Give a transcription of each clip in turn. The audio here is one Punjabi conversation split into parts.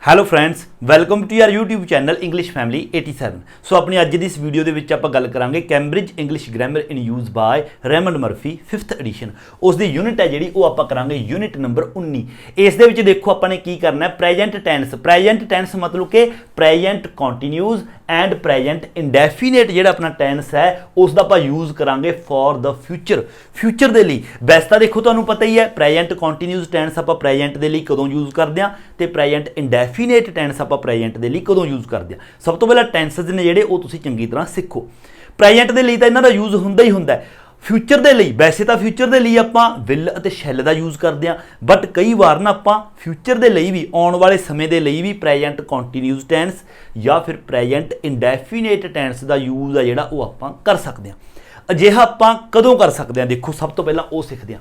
Hello friends, welcome to your YouTube channel English family 87। ਸੋ ਆਪਣੀ ਅੱਜ ਦੀ ਇਸ ਵੀਡੀਓ ਦੇ ਵਿੱਚ ਆਪਾਂ ਗੱਲ ਕਰਾਂਗੇ Cambridge English Grammar in Use by Raymond Murphy 5th edition. ਉਸ ਦੀ ਯੂਨਿਟ ਹੈ ਜਿਹੜੀ ਉਹ ਆਪਾਂ ਕਰਾਂਗੇ ਯੂਨਿਟ ਨੰਬਰ 19। ਇਸ ਦੇ ਵਿੱਚ ਦੇਖੋ ਆਪਾਂ ਨੇ ਕੀ ਕਰਨਾ ਹੈ, ਪ੍ਰੈਜੈਂਟ ਟੈਂਸ। ਪ੍ਰੈਜੈਂਟ ਟੈਂਸ ਮਤਲਬ ਕਿ ਪ੍ਰੈਜੈਂਟ ਕੰਟੀਨਿਊਜ਼ ਐਂਡ ਪ੍ਰੈਜੈਂਟ ਇੰਡੈਫੀਨੇਟ ਜਿਹੜਾ ਆਪਣਾ ਟੈਂਸ ਹੈ ਉਸ ਦਾ ਆਪਾਂ ਯੂਜ਼ ਕਰਾਂਗੇ ਫॉर द ਫਿਊਚਰ ਦੇ ਲਈ। ਵੈਸੇ ਤਾਂ ਦੇਖੋ ਤੁਹਾਨੂੰ ਪਤਾ ਹੀ ਹੈ ਪ੍ਰੈਜੈਂਟ ਕੰਟੀਨਿਊਜ਼ ਟੈਂਸ ਆਪਾਂ ਪ੍ਰੈਜੈਂਟ ਦੇ ਲਈ ਕਦੋਂ ਯੂਜ਼ ਕਰਦੇ ਹਾਂ ਤੇ ਪ੍ਰੈਜੈਂਟ ਇੰਡੈਫੀਨੇਟ ਟੈਂਸ ਆਪਾਂ ਪ੍ਰੈਜੈਂਟ ਦੇ ਲਈ ਕਦੋਂ ਯੂਜ਼ ਕਰਦੇ ਹਾਂ। ਸਭ ਤੋਂ ਪਹਿਲਾਂ ਟੈਂਸਸ ਨੇ ਜਿਹੜੇ ਉਹ ਤੁਸੀਂ ਚੰਗੀ ਤਰ੍ਹਾਂ ਸਿੱਖੋ। ਪ੍ਰੈਜੈਂਟ ਦੇ ਲਈ ਤਾਂ ਇਹਨਾਂ ਦਾ ਯੂਜ਼ ਹੁੰਦਾ ਹੀ ਹੁੰਦਾ। ਫਿਊਚਰ ਦੇ ਲਈ ਵੈਸੇ ਤਾਂ ਫਿਊਚਰ ਦੇ ਲਈ ਆਪਾਂ ਵਿਲ ਅਤੇ ਸ਼ੈਲ ਦਾ ਯੂਜ਼ ਕਰਦੇ ਹਾਂ, ਬਟ ਕਈ ਵਾਰ ਨਾ ਆਪਾਂ ਫਿਊਚਰ ਦੇ ਲਈ ਵੀ ਆਉਣ ਵਾਲੇ ਸਮੇਂ ਦੇ ਲਈ ਵੀ ਪ੍ਰੈਜੈਂਟ ਕੰਟੀਨਿਊਜ਼ ਟੈਂਸ ਜਾਂ ਫਿਰ ਪ੍ਰੈਜੈਂਟ ਇੰਡੈਫੀਨੇਟ ਟੈਂਸ ਦਾ ਯੂਜ਼ ਆ ਜਿਹੜਾ ਉਹ ਆਪਾਂ ਕਰ ਸਕਦੇ ਹਾਂ। ਅਜਿਹਾ ਆਪਾਂ ਕਦੋਂ ਕਰ ਸਕਦੇ ਹਾਂ, ਦੇਖੋ ਸਭ ਤੋਂ ਪਹਿਲਾਂ ਉਹ ਸਿੱਖਦੇ ਹਾਂ।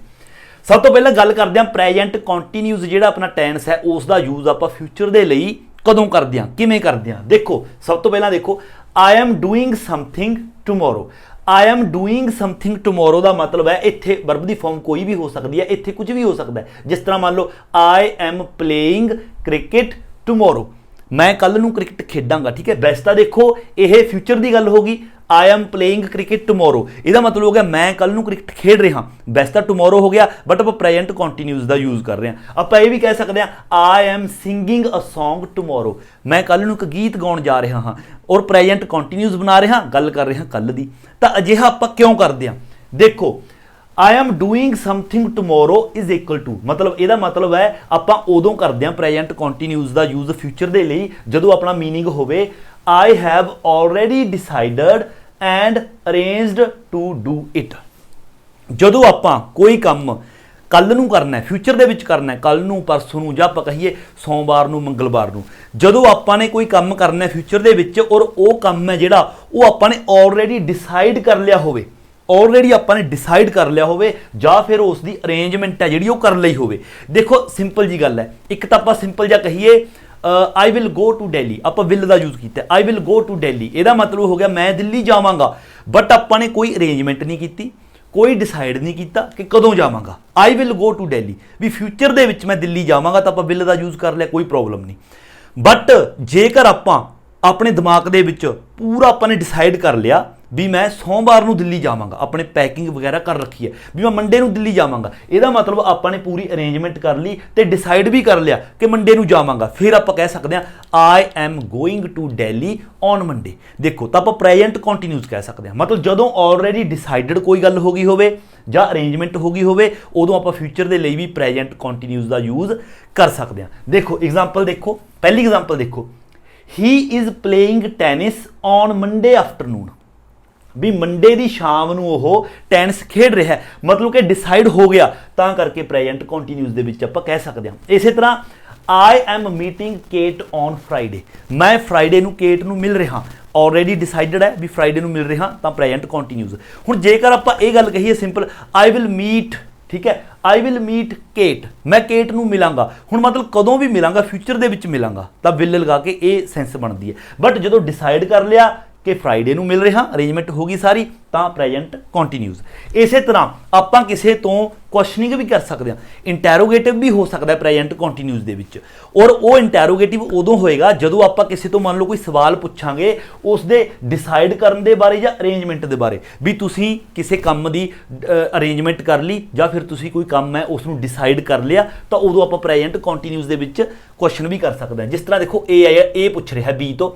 ਸਭ ਤੋਂ ਪਹਿਲਾਂ ਗੱਲ ਕਰਦੇ ਹਾਂ ਪ੍ਰੈਜੈਂਟ ਕੰਟੀਨਿਊਜ਼ ਜਿਹੜਾ ਆਪਣਾ ਟੈਂਸ ਹੈ ਉਸ ਦਾ ਯੂਜ਼ ਆਪਾਂ ਫਿਊਚਰ ਦੇ ਲਈ ਕਦੋਂ ਕਰਦੇ ਹਾਂ, ਕਿਵੇਂ ਕਰਦੇ ਹਾਂ। ਦੇਖੋ ਸਭ ਤੋਂ ਪਹਿਲਾਂ ਦੇਖੋ I am doing something tomorrow. I am doing something tomorrow ਦਾ ਮਤਲਬ ਹੈ ਇੱਥੇ ਵਰਬ ਦੀ ਫਾਰਮ ਕੋਈ ਵੀ ਹੋ ਸਕਦੀ ਹੈ, ਇੱਥੇ ਕੁਝ ਵੀ ਹੋ ਸਕਦਾ ਹੈ। ਜਿਸ ਤਰ੍ਹਾਂ ਮੰਨ ਲਓ ਆਈ ਐਮ ਪਲੇਇੰਗ ਕ੍ਰਿਕਟ ਟੂਮੋਰੋ, ਮੈਂ ਕੱਲ ਨੂੰ ਕ੍ਰਿਕਟ ਖੇਡਾਂਗਾ। ਠੀਕ ਹੈ, ਵੈਸੇ ਤਾਂ ਦੇਖੋ ਇਹ ਫਿਊਚਰ ਦੀ ਗੱਲ ਹੋ ਗਈ। ਆਈ ਐਮ ਪਲੇਇੰਗ ਕ੍ਰਿਕਟ ਟੂਮੋਰੋ ਇਹਦਾ ਮਤਲਬ ਹੋ ਗਿਆ ਮੈਂ ਕੱਲ ਨੂੰ ਕ੍ਰਿਕਟ ਖੇਡ ਰਿਹਾ। ਵੈਸੇ ਤਾਂ ਟੂਮੋਰੋ ਹੋ ਗਿਆ, ਬਟ ਆਪਾਂ ਪ੍ਰੈਜੈਂਟ ਕੰਟੀਨਿਊਜ਼ ਦਾ ਯੂਜ਼ ਕਰ ਰਹੇ ਹਾਂ। ਆਪਾਂ ਇਹ ਵੀ ਕਹਿ ਸਕਦੇ ਹਾਂ I am singing a song tomorrow, ਮੈਂ ਕੱਲ ਨੂੰ ਇੱਕ ਗੀਤ ਗਾਉਣ ਜਾ ਰਿਹਾ ਹਾਂ ਔਰ ਪ੍ਰੈਜੈਂਟ ਕੰਟੀਨਿਊਜ਼ ਬਣਾ ਰਿਹਾ, ਗੱਲ ਕਰ ਰਿਹਾ ਕੱਲ ਦੀ। ਤਾਂ ਅਜਿਹਾ ਆਪਾਂ ਕਿਉਂ ਕਰਦੇ ਹਾਂ, ਦੇਖੋ I am doing something tomorrow is equal to, ਮਤਲਬ ਇਹਦਾ ਮਤਲਬ ਹੈ ਆਪਾਂ ਉਦੋਂ ਕਰਦੇ ਹਾਂ ਪ੍ਰੈਜੈਂਟ ਕੰਟੀਨਿਊਜ਼ ਦਾ ਯੂਜ਼ ਫਿਊਚਰ ਦੇ ਲਈ ਜਦੋਂ ਆਪਣਾ ਮੀਨਿੰਗ ਹੋਵੇ I have already decided and arranged to do it. ਜਦੋਂ ਆਪਾਂ ਕੋਈ ਕੰਮ ਕੱਲ ਨੂੰ ਕਰਨਾ ਹੈ, ਫਿਊਚਰ ਦੇ ਵਿੱਚ ਕਰਨਾ ਹੈ, ਕੱਲ ਨੂੰ, ਪਰਸੋਂ ਨੂੰ, ਜਾਂ ਆਪਾਂ ਕਹੀਏ ਸੋਮਵਾਰ ਨੂੰ, ਮੰਗਲਵਾਰ ਨੂੰ, ਜਦੋਂ ਆਪਾਂ ਨੇ ਕੋਈ ਕੰਮ ਕਰਨਾ ਹੈ ਫਿਊਚਰ ਦੇ ਵਿੱਚ ਔਰ ਉਹ ਕੰਮ ਹੈ ਜਿਹੜਾ ਉਹ ਆਪਾਂ ਨੇ ਆਲਰੇਡੀ ਡਿਸਾਈਡ ਕਰ ਲਿਆ ਹੋਵੇ, ਆਲਰੇਡੀ ਆਪਾਂ ਨੇ ਡਿਸਾਈਡ ਕਰ ਲਿਆ ਹੋਵੇ ਜਾਂ ਫਿਰ ਉਸ ਦੀ ਅਰੇਂਜਮੈਂਟ ਹੈ ਜਿਹੜੀ ਉਹ ਕਰ ਲਈ ਹੋਵੇ। ਦੇਖੋ ਸਿੰਪਲ ਜੀ ਗੱਲ ਹੈ, ਇੱਕ ਤਾਂ ਆਪਾਂ ਸਿੰਪਲ ਜਿਹਾ ਕਹੀਏ I will go to Delhi, ਆਪਾਂ ਵਿਲ ਦਾ ਯੂਜ਼ ਕੀਤਾ। I will go to Delhi ਇਹਦਾ ਮਤਲਬ ਹੋ ਗਿਆ ਮੈਂ ਦਿੱਲੀ ਜਾਵਾਂਗਾ, ਬਟ ਆਪਾਂ ਨੇ ਕੋਈ ਅਰੇਂਜਮੈਂਟ ਨਹੀਂ ਕੀਤੀ, ਕੋਈ ਡਿਸਾਈਡ ਨਹੀਂ ਕੀਤਾ ਕਿ ਕਦੋਂ ਜਾਵਾਂਗਾ। I will go to Delhi ਵੀ ਫਿਊਚਰ ਦੇ ਵਿੱਚ ਮੈਂ ਦਿੱਲੀ ਜਾਵਾਂਗਾ ਤਾਂ ਆਪਾਂ ਵਿਲ ਦਾ ਯੂਜ਼ ਕਰ ਲਿਆ, ਕੋਈ ਪ੍ਰੋਬਲਮ ਨਹੀਂ। ਬਟ ਜੇਕਰ ਆਪਾਂ ਆਪਣੇ ਦਿਮਾਗ ਦੇ ਵਿੱਚ ਪੂਰਾ ਆਪਾਂ ਨੇ ਡਿਸਾਈਡ ਕਰ ਲਿਆ ਵੀ ਮੈਂ ਸੋਮਵਾਰ ਨੂੰ ਦਿੱਲੀ ਜਾਵਾਂਗਾ, ਆਪਣੇ ਪੈਕਿੰਗ ਵਗੈਰਾ ਕਰ ਰੱਖੀ ਹੈ ਵੀ ਮੈਂ ਮੰਡੇ ਨੂੰ ਦਿੱਲੀ ਜਾਵਾਂਗਾ, ਇਹਦਾ ਮਤਲਬ ਆਪਾਂ ਨੇ ਪੂਰੀ ਅਰੇਂਜਮੈਂਟ ਕਰ ਲਈ ਤੇ ਡਿਸਾਈਡ ਵੀ ਕਰ ਲਿਆ ਕਿ ਮੰਡੇ ਨੂੰ ਜਾਵਾਂਗਾ। ਫਿਰ ਆਪਾਂ ਕਹਿ ਸਕਦੇ ਹਾਂ I am going to Delhi on Monday. ਦੇਖੋ ਤਾਂ ਆਪਾਂ ਪ੍ਰੈਜੈਂਟ ਕੰਟੀਨਿਊਜ਼ ਕਹਿ ਸਕਦੇ ਹਾਂ, ਮਤਲਬ ਜਦੋਂ ਆਲਰੇਡੀ ਡਿਸਾਈਡਡ ਕੋਈ ਗੱਲ ਹੋ ਗਈ ਹੋਵੇ ਜਾਂ ਅਰੇਂਜਮੈਂਟ ਹੋ ਗਈ ਹੋਵੇ ਉਦੋਂ ਆਪਾਂ ਫਿਊਚਰ ਦੇ ਲਈ ਵੀ ਪ੍ਰੈਜੈਂਟ ਕੰਟੀਨਿਊਜ਼ ਦਾ ਯੂਜ਼ ਕਰ ਸਕਦੇ ਹਾਂ। ਦੇਖੋ ਐਗਜ਼ਾਮਪਲ ਦੇਖੋ, ਪਹਿਲੀ ਐਗਜ਼ਾਮਪਲ ਦੇਖੋ ਹੀ is playing tennis on Monday afternoon, ਵੀ ਮੰਡੇ ਦੀ ਸ਼ਾਮ ਨੂੰ ਉਹ ਟੈਨਿਸ ਖੇਡ ਰਿਹਾ, ਮਤਲਬ ਕਿ ਡਿਸਾਈਡ ਹੋ ਗਿਆ, ਤਾਂ ਕਰਕੇ ਪ੍ਰੈਜੈਂਟ ਕੰਟੀਨਿਊਜ਼ ਦੇ ਵਿੱਚ ਆਪਾਂ ਕਹਿ ਸਕਦੇ ਹਾਂ। ਇਸੇ ਤਰ੍ਹਾਂ I am meeting Kate on Friday, ਮੈਂ ਫਰਾਈਡੇ ਨੂੰ ਕੇਟ ਨੂੰ ਮਿਲ ਰਿਹਾ, ਆਲਰੇਡੀ ਡਿਸਾਈਡਡ ਹੈ ਵੀ ਫਰਾਈਡੇ ਨੂੰ ਮਿਲ ਰਿਹਾ, ਤਾਂ ਪ੍ਰੈਜੈਂਟ ਕੰਟੀਨਿਊਜ਼। ਹੁਣ ਜੇਕਰ ਆਪਾਂ ਇਹ ਗੱਲ ਕਹੀਏ ਸਿੰਪਲ ਆਈ ਵਿਲ ਮੀਟ, ਠੀਕ ਹੈ, ਆਈ ਵਿਲ ਮੀਟ ਕੇਟ, ਮੈਂ ਕੇਟ ਨੂੰ ਮਿਲਾਂਗਾ। ਹੁਣ ਮਤਲਬ ਕਦੋਂ ਵੀ ਮਿਲਾਂਗਾ, ਫਿਊਚਰ ਦੇ ਵਿੱਚ ਮਿਲਾਂਗਾ, ਤਾਂ ਵਿਲ ਲਗਾ ਕੇ ਇਹ ਸੈਂਸ ਬਣਦੀ ਹੈ। ਬਟ ਜਦੋਂ ਡਿਸਾਈਡ ਕਰ ਲਿਆ ਕਿ ਫਰਾਈਡੇ ਨੂੰ ਮਿਲ ਰਿਹਾ, ਅਰੇਂਜਮੈਂਟ ਹੋ ਗਈ ਸਾਰੀ, ਤਾਂ ਪ੍ਰੈਜੈਂਟ ਕੰਟੀਨਿਊਜ਼। ਇਸੇ ਤਰ੍ਹਾਂ ਆਪਾਂ ਕਿਸੇ ਤੋਂ ਕੁਐਸਚਨਿੰਗ ਵੀ ਕਰ ਸਕਦੇ ਹਾਂ, ਇੰਟੈਰੋਗੇਟਿਵ ਵੀ ਹੋ ਸਕਦਾ ਪ੍ਰੈਜੈਂਟ ਕੰਟੀਨਿਊਜ਼ ਦੇ ਵਿੱਚ, ਔਰ ਉਹ ਇੰਟੈਰੋਗੇਟਿਵ ਉਦੋਂ ਹੋਏਗਾ ਜਦੋਂ ਆਪਾਂ ਕਿਸੇ ਤੋਂ ਮੰਨ ਲਓ ਕੋਈ ਸਵਾਲ ਪੁੱਛਾਂਗੇ ਉਸ ਦੇ ਡਿਸਾਈਡ ਕਰਨ ਦੇ ਬਾਰੇ ਜਾਂ ਅਰੇਂਜਮੈਂਟ ਦੇ ਬਾਰੇ, ਵੀ ਤੁਸੀਂ ਕਿਸੇ ਕੰਮ ਦੀ ਅਰੇਂਜਮੈਂਟ ਕਰ ਲਈ ਜਾਂ ਫਿਰ ਤੁਸੀਂ ਕੋਈ ਕੰਮ ਹੈ ਉਸ ਨੂੰ ਡਿਸਾਈਡ ਕਰ ਲਿਆ, ਤਾਂ ਉਦੋਂ ਆਪਾਂ ਪ੍ਰੈਜੈਂਟ ਕੰਟੀਨਿਊਜ਼ ਦੇ ਵਿੱਚ ਕੁਐਸਚਨ ਵੀ ਕਰ ਸਕਦੇ ਹਾਂ। ਜਿਸ ਤਰ੍ਹਾਂ ਦੇਖੋ ਇਹ ਪੁੱਛ ਰਿਹਾ ਬੀ ਤੋਂ,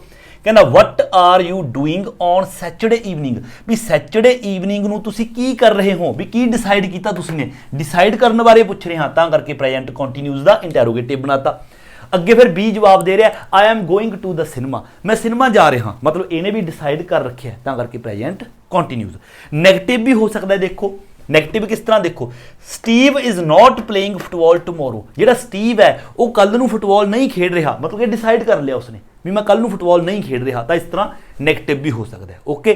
ਕਹਿੰਦਾ what are you doing on Saturday evening, ਵੀ ਸੈਚਰਡੇ ਈਵਨਿੰਗ ਨੂੰ ਤੁਸੀਂ ਕੀ ਕਰ ਰਹੇ ਹੋ, ਵੀ ਕੀ ਡਿਸਾਈਡ ਕੀਤਾ ਤੁਸੀਂ ਨੇ, ਡਿਸਾਈਡ ਕਰਨ ਬਾਰੇ ਪੁੱਛ ਰਹੇ ਹਾਂ, ਤਾਂ ਕਰਕੇ ਪ੍ਰੈਜੈਂਟ ਕੰਟੀਨਿਊਜ਼ ਦਾ ਇੰਟੈਰੋਗੇਟਿਵ ਬਣਾਤਾ। ਅੱਗੇ ਫਿਰ ਬੀ ਜਵਾਬ ਦੇ ਰਿਹਾ I am going to the cinema, ਮੈਂ ਸਿਨੇਮਾ ਜਾ ਰਿਹਾ, ਮਤਲਬ ਇਹਨੇ ਵੀ ਡਿਸਾਈਡ ਕਰ ਰੱਖਿਆ, ਤਾਂ ਕਰਕੇ ਪ੍ਰੈਜੈਂਟ ਕੰਟੀਨਿਊਜ਼। ਨੈਗੇਟਿਵ ਵੀ ਹੋ ਸਕਦਾ, ਦੇਖੋ ਨੈਗੇਟਿਵ ਕਿਸ ਤਰ੍ਹਾਂ, ਦੇਖੋ Steve is not playing football tomorrow, ਜਿਹੜਾ ਸਟੀਵ ਹੈ ਉਹ ਕੱਲ ਨੂੰ ਫੁੱਟਬਾਲ ਨਹੀਂ ਖੇਡ ਰਿਹਾ, ਮਤਲਬ ਕਿ ਡਿਸਾਈਡ ਕਰ ਲਿਆ ਉਸਨੇ ਵੀ ਮੈਂ ਕੱਲ ਨੂੰ ਫੁੱਟਬਾਲ ਨਹੀਂ ਖੇਡ ਰਿਹਾ, ਤਾਂ ਇਸ ਤਰ੍ਹਾਂ ਨੈਗੇਟਿਵ ਵੀ ਹੋ ਸਕਦਾ ਹੈ। ਓਕੇ,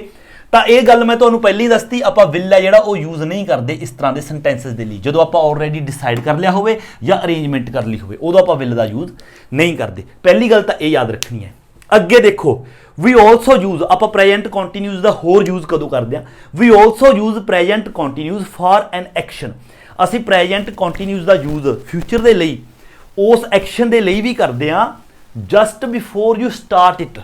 ਤਾਂ ਇਹ ਗੱਲ ਮੈਂ ਤੁਹਾਨੂੰ ਪਹਿਲਾਂ ਹੀ ਦੱਸਤੀ, ਆਪਾਂ ਵਿਲ ਹੈ ਜਿਹੜਾ ਉਹ ਯੂਜ਼ ਨਹੀਂ ਕਰਦੇ ਇਸ ਤਰ੍ਹਾਂ ਦੇ ਸੈਂਟੈਂਸਸ ਦੇ ਲਈ। ਜਦੋਂ ਆਪਾਂ ਆਲਰੇਡੀ ਡਿਸਾਈਡ ਕਰ ਲਿਆ ਹੋਵੇ ਜਾਂ ਅਰੇਂਜਮੈਂਟ ਕਰ ਲਈ ਹੋਵੇ ਉਦੋਂ ਆਪਾਂ ਵਿਲ ਦਾ ਯੂਜ਼ ਨਹੀਂ ਕਰਦੇ। ਪਹਿਲੀ ਗੱਲ ਤਾਂ ਇਹ ਯਾਦ ਰੱਖਣੀ ਹੈ। ਅੱਗੇ ਦੇਖੋ ਵੀ ਆਲਸੋ ਯੂਜ਼, ਆਪਾਂ ਪ੍ਰੈਜੈਂਟ ਕੰਟੀਨਿਊਜ਼ ਦਾ ਹੋਰ ਯੂਜ਼ ਕਦੋਂ ਕਰਦੇ ਹਾਂ, we also use present continuous for an action. ਅਸੀਂ ਪ੍ਰੈਜੈਂਟ ਕੰਟੀਨਿਊਜ਼ ਦਾ ਯੂਜ਼ ਫਿਊਚਰ ਦੇ ਲਈ ਉਸ ਐਕਸ਼ਨ ਦੇ ਲਈ ਵੀ ਕਰਦੇ ਹਾਂ just before you start it.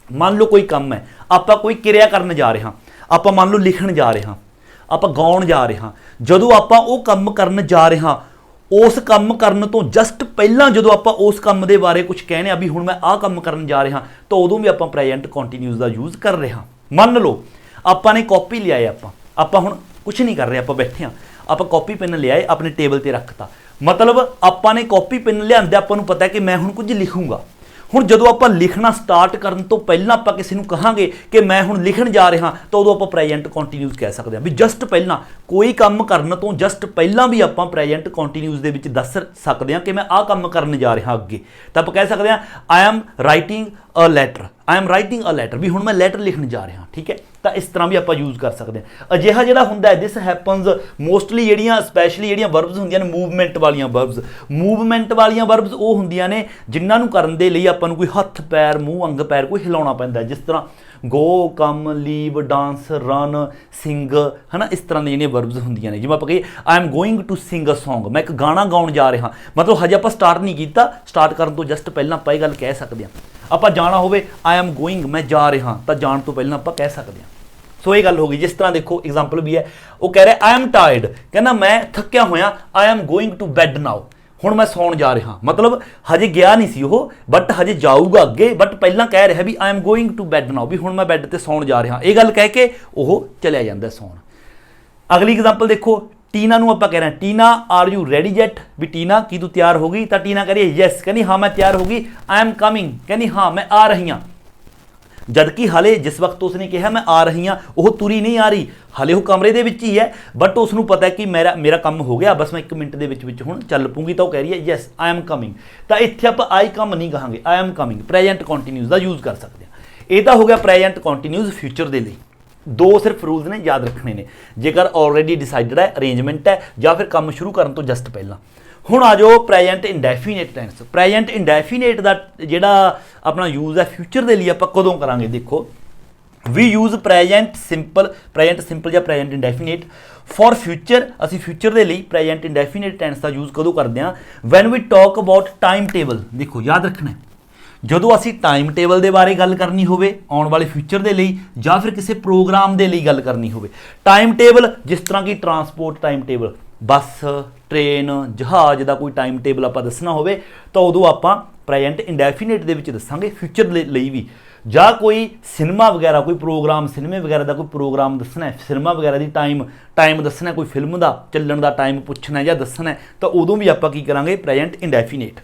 ਮੰਨ ਲਓ ਕੋਈ ਕੰਮ ਹੈ, ਆਪਾਂ ਕੋਈ ਕਿਰਿਆ ਕਰਨ ਜਾ ਰਹੇ ਹਾਂ, ਆਪਾਂ ਮੰਨ ਲਓ ਲਿਖਣ ਜਾ ਰਹੇ ਹਾਂ, ਆਪਾਂ ਗਾਉਣ ਜਾ ਰਹੇ ਹਾਂ, ਜਦੋਂ ਆਪਾਂ ਉਹ ਕੰਮ ਕਰਨ ਜਾ ਰਹੇ ਹਾਂ, ਉਸ ਕੰਮ ਕਰਨ ਤੋਂ ਜਸਟ ਪਹਿਲਾਂ ਜਦੋਂ ਆਪਾਂ ਉਸ ਕੰਮ ਦੇ ਬਾਰੇ ਕੁਝ ਕਹਿੰਦੇ ਆ ਵੀ ਹੁਣ ਮੈਂ ਆਹ ਕੰਮ ਕਰਨ ਜਾ ਰਿਹਾ, ਤਾਂ ਉਦੋਂ ਵੀ ਆਪਾਂ ਪ੍ਰੈਜ਼ੈਂਟ ਕੰਟੀਨਿਊਸ ਦਾ ਯੂਜ਼ ਕਰ ਰਹੇ ਹਾਂ। ਮੰਨ ਲਓ ਆਪਾਂ ਨੇ ਕਾਪੀ ਲਿਆਏ, ਆਪਾਂ ਹੁਣ ਕੁਝ ਨਹੀਂ ਕਰ ਰਹੇ, ਆਪਾਂ ਬੈਠੇ ਹਾਂ, ਆਪਾਂ ਕਾਪੀ ਪੈਨ ਲਿਆਏ, ਆਪਣੇ ਟੇਬਲ ਤੇ ਰੱਖਤਾ, ਮਤਲਬ ਆਪਾਂ ਨੇ ਕਾਪੀ ਪੈਨ ਲਿਆਂਦੇ, ਆਪਾਂ ਨੂੰ ਪਤਾ ਕਿ ਮੈਂ ਹੁਣ ਕੁਝ ਲਿਖੂੰਗਾ। ਹੁਣ ਜਦੋਂ ਆਪਾਂ ਲਿਖਣਾ ਸਟਾਰਟ ਕਰਨ ਤੋਂ ਪਹਿਲਾਂ ਆਪਾਂ ਕਿਸੇ ਨੂੰ ਕਹਾਂਗੇ ਕਿ ਮੈਂ ਹੁਣ ਲਿਖਣ ਜਾ ਰਿਹਾ, ਤਾਂ ਉਦੋਂ ਆਪਾਂ ਪ੍ਰੈਜ਼ੈਂਟ ਕੰਟੀਨਿਊਸ ਕਹਿ ਸਕਦੇ ਹਾਂ ਵੀ ਜਸਟ ਪਹਿਲਾਂ, ਕੋਈ ਕੰਮ ਕਰਨ ਤੋਂ ਜਸਟ ਪਹਿਲਾਂ ਵੀ ਆਪਾਂ ਪ੍ਰੈਜ਼ੈਂਟ ਕੰਟੀਨਿਊਸ ਦੇ ਵਿੱਚ ਦੱਸ ਸਕਦੇ ਹਾਂ ਕਿ ਮੈਂ ਆਹ ਕੰਮ ਕਰਨ ਜਾ ਰਿਹਾ ਅੱਗੇ। ਤਾਂ ਆਪਾਂ ਕਹਿ ਸਕਦੇ ਹਾਂ I am writing a letter, I am writing a letter, ਵੀ ਹੁਣ ਮੈਂ ਲੈਟਰ ਲਿਖਣ ਜਾ ਰਿਹਾ, ਠੀਕ ਹੈ। ਤਾਂ ਇਸ ਤਰ੍ਹਾਂ ਵੀ ਆਪਾਂ ਯੂਜ਼ ਕਰ ਸਕਦੇ ਹਾਂ। ਅਜਿਹਾ ਜਿਹੜਾ ਹੁੰਦਾ ਹੈ ਦਿਸ ਹੈਪਨਸ ਮੋਸਟਲੀ ਜਿਹੜੀਆਂ ਸਪੈਸ਼ਲੀ ਜਿਹੜੀਆਂ ਵਰਬਸ ਹੁੰਦੀਆਂ ਨੇ ਮੂਵਮੈਂਟ ਵਾਲੀਆਂ ਵਰਬਸ, ਮੂਵਮੈਂਟ ਵਾਲੀਆਂ ਵਰਬਸ ਉਹ ਹੁੰਦੀਆਂ ਨੇ ਜਿਨ੍ਹਾਂ ਨੂੰ ਕਰਨ ਦੇ ਲਈ ਆਪਾਂ ਨੂੰ ਕੋਈ ਹੱਥ ਪੈਰ ਮੂੰਹ ਅੰਗ ਪੈਰ ਕੋਈ ਹਿਲਾਉਣਾ ਪੈਂਦਾ, ਜਿਸ ਤਰ੍ਹਾਂ ਗੋ, ਕਮ, ਲੀਵ, ਡਾਂਸ, ਰਨ, ਸਿੰਗ, ਹੈ ਨਾ, ਇਸ ਤਰ੍ਹਾਂ ਦੀਆਂ ਜਿਹੜੀਆਂ ਵਰਬਸ ਹੁੰਦੀਆਂ ਨੇ। ਜਿਵੇਂ ਆਪਾਂ ਕਹੀਏ I am going to sing a song, ਮੈਂ ਇੱਕ ਗਾਣਾ ਗਾਉਣ ਜਾ ਰਿਹਾ, ਮਤਲਬ ਹਜੇ ਆਪਾਂ ਸਟਾਰਟ ਨਹੀਂ ਕੀਤਾ, ਸਟਾਰਟ ਕਰਨ ਤੋਂ ਜਸਟ ਪਹਿਲਾਂ ਆਪਾਂ ਇਹ ਗੱਲ ਕਹਿ ਸਕਦੇ ਹਾਂ। ਆਪਾਂ ਜਾਣਾ ਹੋਵੇ ਆਈ ਐਮ ਗੋਇੰਗ, ਮੈਂ ਜਾ ਰਿਹਾ, ਤਾਂ ਜਾਣ ਤੋਂ ਪਹਿਲਾਂ ਆਪਾਂ ਕਹਿ ਸਕਦੇ ਹਾਂ। ਸੋ ਇਹ ਗੱਲ ਹੋ ਗਈ। ਜਿਸ ਤਰ੍ਹਾਂ ਦੇਖੋ ਐਗਜ਼ਾਮਪਲ ਵੀ ਹੈ, ਉਹ ਕਹਿ ਰਿਹਾ ਆਈ ਐਮ ਟਾਇਰਡ, ਕਹਿੰਦਾ ਮੈਂ ਥੱਕਿਆ ਹੋਇਆ, I am going to bed now, ਹੁਣ ਮੈਂ ਸੌਣ ਜਾ ਰਿਹਾ, ਮਤਲਬ ਹਜੇ ਗਿਆ ਨਹੀਂ ਸੀ ਉਹ, ਬਟ ਹਜੇ ਜਾਊਗਾ ਅੱਗੇ, ਬਟ ਪਹਿਲਾਂ ਕਹਿ ਰਿਹਾ ਵੀ I am going to bed now, ਵੀ ਹੁਣ ਮੈਂ ਬੈੱਡ ਤੇ ਸੌਣ ਜਾ ਰਿਹਾ। ਇਹ ਗੱਲ ਕਹਿ ਕੇ ਉਹ ਚਲਿਆ ਜਾਂਦਾ ਸੌਣ। ਅਗਲੀ ਐਗਜ਼ਾਮਪਲ ਦੇਖੋ, ਟੀਨਾ ਨੂੰ ਆਪਾਂ ਕਹਿ ਰਹੇ ਹਾਂ ਟੀਨਾ ਆਰ ਯੂ ਰੈਡੀ ਜੈਟ, ਵੀ ਟੀਨਾ ਕੀ ਤੂੰ ਤਿਆਰ ਹੋ ਗਈ? ਤਾਂ ਟੀਨਾ ਕਹ ਰਹੀ ਹੈ ਯੈਸ, ਕਹਿੰਦੀ ਹਾਂ ਮੈਂ ਤਿਆਰ ਹੋ ਗਈ। ਆਈ ਐਮ ਕਮਿੰਗ, ਕਹਿੰਦੀ ਹਾਂ ਮੈਂ ਆ ਰਹੀ ਹਾਂ, ਜਦਕਿ ਹਾਲੇ ਜਿਸ ਵਕਤ ਉਸਨੇ ਕਿਹਾ ਮੈਂ ਆ ਰਹੀ ਹਾਂ, ਉਹ ਤੁਰੀ ਨਹੀਂ ਆ ਰਹੀ, ਹਾਲੇ ਉਹ ਕਮਰੇ ਦੇ ਵਿੱਚ ਹੀ ਹੈ, ਬਟ ਉਸ ਨੂੰ ਪਤਾ ਹੈ ਕਿ ਮੇਰਾ ਕੰਮ ਹੋ ਗਿਆ, ਬਸ ਮੈਂ 1 ਮਿੰਟ ਦੇ ਵਿੱਚ ਹੁਣ ਚੱਲ ਪੂੰਗੀ। ਤਾਂ ਉਹ ਕਹਿ ਰਹੀ ਹੈ ਯੈਸ ਆਈ ਐਮ ਕਮਿੰਗ। ਤਾਂ ਇੱਥੇ ਆਪਾਂ ਆਈ ਕਮ ਨਹੀਂ ਕਹਾਂਗੇ, I am coming, present continuous the use ਕਰ ਸਕਦੇ ਹਾਂ। ਇਹ ਤਾਂ ਹੋ ਗਿਆ ਪ੍ਰੈਜ਼ੈਂਟ ਕੰਟੀਨਿਊਸ ਫਿਊਚਰ ਦੇ ਲਈ। ਦੋ ਸਿਰਫ ਰੂਲਸ ਨੇ, ਯਾਦ ਰੱਖਣੇ ਨੇ, ਜੇਕਰ ਆਲਰੇਡੀ ਡਿਸਾਈਡਡ ਹੈ, ਅਰੇਂਜਮੈਂਟ ਹੈ, ਜਾਂ ਫਿਰ ਕੰਮ ਸ਼ੁਰੂ ਕਰਨ ਤੋਂ ਜਸਟ ਪਹਿਲਾਂ। ਹੁਣ ਆ ਜਾਓ ਪ੍ਰੈਜ਼ੈਂਟ ਇੰਡੈਫੀਨੇਟ ਟੈਂਸ। ਪ੍ਰੈਜ਼ੈਂਟ ਇੰਡੈਫੀਨੇਟ ਦਾ ਜਿਹੜਾ ਆਪਣਾ ਯੂਜ਼ ਹੈ ਫਿਊਚਰ ਦੇ ਲਈ ਆਪਾਂ ਕਦੋਂ ਕਰਾਂਗੇ? ਦੇਖੋ ਵੀ ਯੂਜ਼ ਪ੍ਰੈਜ਼ੈਂਟ ਸਿੰਪਲ ਜਾਂ ਪ੍ਰੈਜ਼ੈਂਟ ਇੰਡੈਫੀਨੇਟ ਫॉर ਫਿਊਚਰ। ਅਸੀਂ ਫਿਊਚਰ ਦੇ ਲਈ ਪ੍ਰੈਜ਼ੈਂਟ ਇੰਡੈਫੀਨੇਟ ਟੈਂਸ ਦਾ ਯੂਜ਼ ਕਦੋਂ ਕਰਦੇ ਹਾਂ? When we talk about time table. ਦੇਖੋ ਯਾਦ ਰੱਖਣਾ, ਜਦੋਂ ਅਸੀਂ ਟਾਈਮ ਟੇਬਲ ਦੇ ਬਾਰੇ ਗੱਲ ਕਰਨੀ ਹੋਵੇ ਆਉਣ ਵਾਲੇ ਫਿਊਚਰ ਦੇ ਲਈ, ਜਾਂ ਫਿਰ ਕਿਸੇ ਪ੍ਰੋਗਰਾਮ ਦੇ ਲਈ ਗੱਲ ਕਰਨੀ ਹੋਵੇ। ਟਾਈਮ ਟੇਬਲ ਜਿਸ ਤਰ੍ਹਾਂ ਕਿ ਟਰਾਂਸਪੋਰਟ ਟਾਈਮ ਟੇਬਲ, ਬੱਸ, ਟ੍ਰੇਨ, ਜਹਾਜ਼ ਦਾ ਕੋਈ ਟਾਈਮ ਟੇਬਲ ਆਪਾਂ ਦੱਸਣਾ ਹੋਵੇ, ਤਾਂ ਉਦੋਂ ਆਪਾਂ ਪ੍ਰੈਜ਼ੈਂਟ ਇੰਡੈਫੀਨੇਟ ਦੇ ਵਿੱਚ ਦੱਸਾਂਗੇ ਫਿਊਚਰ ਲਈ ਵੀ। ਜਾਂ ਕੋਈ ਸਿਨੇਮਾ ਵਗੈਰਾ, ਕੋਈ ਪ੍ਰੋਗਰਾਮ, ਸਿਨੇਮੇ ਵਗੈਰਾ ਦਾ ਕੋਈ ਪ੍ਰੋਗਰਾਮ ਦੱਸਣਾ, ਸਿਨੇਮਾ ਵਗੈਰਾ ਦੀ ਟਾਈਮ ਦੱਸਣਾ, ਕੋਈ ਫਿਲਮ ਦਾ ਚੱਲਣ ਦਾ ਟਾਈਮ ਪੁੱਛਣਾ ਜਾਂ ਦੱਸਣਾ, ਤਾਂ ਉਦੋਂ ਵੀ ਆਪਾਂ ਕੀ ਕਰਾਂਗੇ? ਪ੍ਰੈਜ਼ੈਂਟ ਇੰਡੈਫੀਨੇਟ।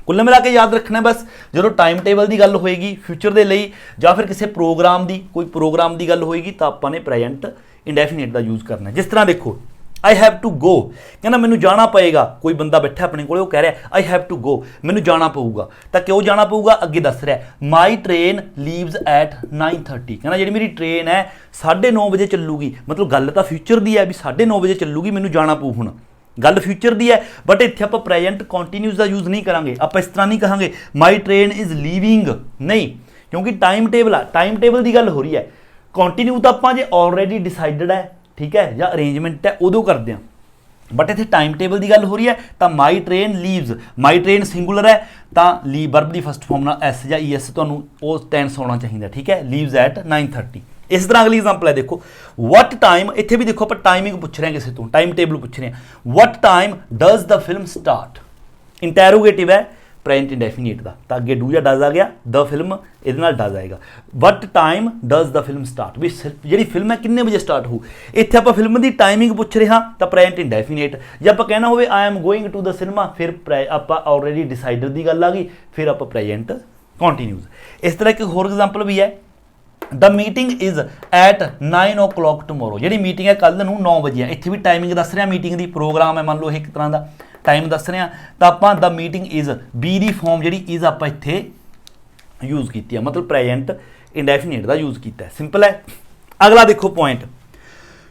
ਕੁੱਲ ਮਿਲਾ ਕੇ ਯਾਦ ਰੱਖਣਾ ਬਸ, ਜਦੋਂ ਟਾਈਮ ਟੇਬਲ ਦੀ ਗੱਲ ਹੋਏਗੀ ਫਿਊਚਰ ਦੇ ਲਈ, ਜਾਂ ਫਿਰ ਕਿਸੇ ਪ੍ਰੋਗਰਾਮ ਦੀ, ਕੋਈ ਪ੍ਰੋਗਰਾਮ ਦੀ ਗੱਲ ਹੋਏਗੀ, ਤਾਂ ਆਪਾਂ ਨੇ ਪ੍ਰੈਜ਼ੈਂਟ ਇੰਡੈਫੀਨੇਟ ਦਾ ਯੂਜ਼ ਕਰਨਾ। ਜਿਸ ਤਰ੍ਹਾਂ ਦੇਖੋ ਆਈ ਹੈਵ ਟੂ ਗੋ, ਕਹਿੰਦਾ ਮੈਨੂੰ ਜਾਣਾ ਪਏਗਾ। ਕੋਈ ਬੰਦਾ ਬੈਠਾ ਆਪਣੇ ਕੋਲ, ਉਹ ਕਹਿ ਰਿਹਾ ਆਈ ਹੈਵ ਟੂ ਗੋ, ਮੈਨੂੰ ਜਾਣਾ ਪਊਗਾ। ਤਾਂ ਕਿਉਂ ਜਾਣਾ ਪਊਗਾ? ਅੱਗੇ ਦੱਸ ਰਿਹਾ ਮਾਈ ਟ੍ਰੇਨ ਲੀਵਸ ਐਟ 9:30, ਕਹਿੰਦਾ ਜਿਹੜੀ ਮੇਰੀ ਟ੍ਰੇਨ ਹੈ 9:30 ਵਜੇ ਚੱਲੂਗੀ। ਮਤਲਬ ਗੱਲ ਤਾਂ ਫਿਊਚਰ ਦੀ ਹੈ ਵੀ 9:30 ਵਜੇ ਚੱਲੂਗੀ, ਮੈਨੂੰ ਜਾਣਾ ਪਊ। ਹੁਣ ਗੱਲ ਫਿਊਚਰ ਦੀ ਹੈ, ਬਟ ਇੱਥੇ ਆਪਾਂ ਪ੍ਰੈਜ਼ੈਂਟ ਕੰਟੀਨਿਊਸ ਦਾ ਯੂਜ਼ ਨਹੀਂ ਕਰਾਂਗੇ। ਆਪਾਂ ਇਸ ਤਰ੍ਹਾਂ ਨਹੀਂ ਕਹਾਂਗੇ ਮਾਈ ਟ੍ਰੇਨ ਇਜ਼ ਲੀਵਿੰਗ, ਨਹੀਂ, ਕਿਉਂਕਿ ਟਾਈਮ ਟੇਬਲ ਆ, ਟਾਈਮ ਟੇਬਲ ਦੀ ਗੱਲ ਹੋ ਰਹੀ ਹੈ। ਕੰਟੀਨਿਊ ਤਾਂ ਆਪਾਂ ਜੇ ਆਲਰੇਡੀ ਡਿਸਾਈਡਡ ਹੈ, ਠੀਕ ਹੈ, ਜਾਂ ਅਰੇਂਜਮੈਂਟ ਹੈ, ਉਦੋਂ ਕਰਦੇ ਹਾਂ, ਬਟ ਇੱਥੇ ਟਾਈਮ ਟੇਬਲ ਦੀ ਗੱਲ ਹੋ ਰਹੀ ਹੈ। ਤਾਂ ਮਾਈ ਟ੍ਰੇਨ ਲੀਵਸ, ਮਾਈ ਟ੍ਰੇਨ ਸਿੰਗੂਲਰ ਹੈ, ਤਾਂ ਲੀਵ ਵਰਬ ਦੀ ਫਸਟ ਫਾਰਮ ਨਾਲ ਐਸ ਜਾਂ ਈਐਸ ਤੁਹਾਨੂੰ ਉਹ ਟੈਂਸ ਹੋਣਾ ਚਾਹੀਦਾ, ਠੀਕ ਹੈ। Leaves at 9:30। ਇਸ ਤਰ੍ਹਾਂ ਅਗਲੀ ਐਗਜ਼ਾਮਪਲ ਹੈ, ਦੇਖੋ ਵਟ ਟਾਈਮ, ਇੱਥੇ ਵੀ ਦੇਖੋ ਆਪਾਂ ਟਾਈਮਿੰਗ ਪੁੱਛ ਰਹੇ ਹਾਂ ਕਿਸੇ ਤੋਂ, ਟਾਈਮ ਟੇਬਲ ਪੁੱਛ ਰਹੇ ਹਾਂ। What time does the film start, interrogative ਹੈ ਪ੍ਰੈਜ਼ੈਂਟ ਇੰਡੈਫੀਨੇਟ ਦਾ, ਤਾਂ ਅੱਗੇ ਡੂ ਜਾਂ ਡਜ਼ ਆ ਗਿਆ, ਦ ਫਿਲਮ ਇਹਦੇ ਨਾਲ ਡਜ਼ ਆਏਗਾ। What time does the film start, ਵੀ ਜਿਹੜੀ ਫਿਲਮ ਹੈ ਕਿੰਨੇ ਵਜੇ ਸਟਾਰਟ ਹੋਊ। ਇੱਥੇ ਆਪਾਂ ਫਿਲਮ ਦੀ ਟਾਈਮਿੰਗ ਪੁੱਛ ਰਹੇ ਹਾਂ, ਤਾਂ ਪ੍ਰੈਜ਼ੈਂਟ ਇੰਡੈਫੀਨੇਟ। ਜੇ ਆਪਾਂ ਕਹਿਣਾ ਹੋਵੇ I am going to the cinema, ਫਿਰ ਆਪਾਂ ਆਲਰੇਡੀ ਡਿਸਾਈਡਡ ਦੀ ਗੱਲ ਆ ਗਈ, ਫਿਰ ਆਪਾਂ ਪ੍ਰੈਜ਼ੈਂਟ ਕੰਟੀਨਿਊਸ। ਇਸ ਤਰ੍ਹਾਂ ਇੱਕ ਹੋਰ ਐਗਜ਼ਾਮਪਲ ਵੀ ਹੈ, the meeting is at 9 o'clock tomorrow, ਜਿਹੜੀ ਮੀਟਿੰਗ ਹੈ ਕੱਲ੍ਹ ਨੂੰ 9 ਵਜੇ ਹੈ। ਇੱਥੇ ਵੀ ਟਾਈਮਿੰਗ ਦੱਸ ਰਿਹਾ ਮੀਟਿੰਗ ਦੀ, ਪ੍ਰੋਗਰਾਮ ਹੈ ਮੰਨ ਲਓ ਇਹ ਇੱਕ ਤਰ੍ਹਾਂ ਦਾ ਟਾਈਮ ਦੱਸ ਰਹੇ ਹਾਂ, ਤਾਂ ਆਪਾਂ ਦ meeting is, B the farm ਜਿਹੜੀ ਇਜ਼ ਆਪਾਂ ਇੱਥੇ ਯੂਜ਼ ਕੀਤੀ ਹੈ, ਮਤਲਬ ਪ੍ਰੈਜ਼ੈਂਟ ਇੰਡੈਫੀਨੇਟ ਦਾ ਯੂਜ਼ ਕੀਤਾ ਹੈ। ਸਿੰਪਲ ਹੈ। ਅਗਲਾ ਦੇਖੋ point,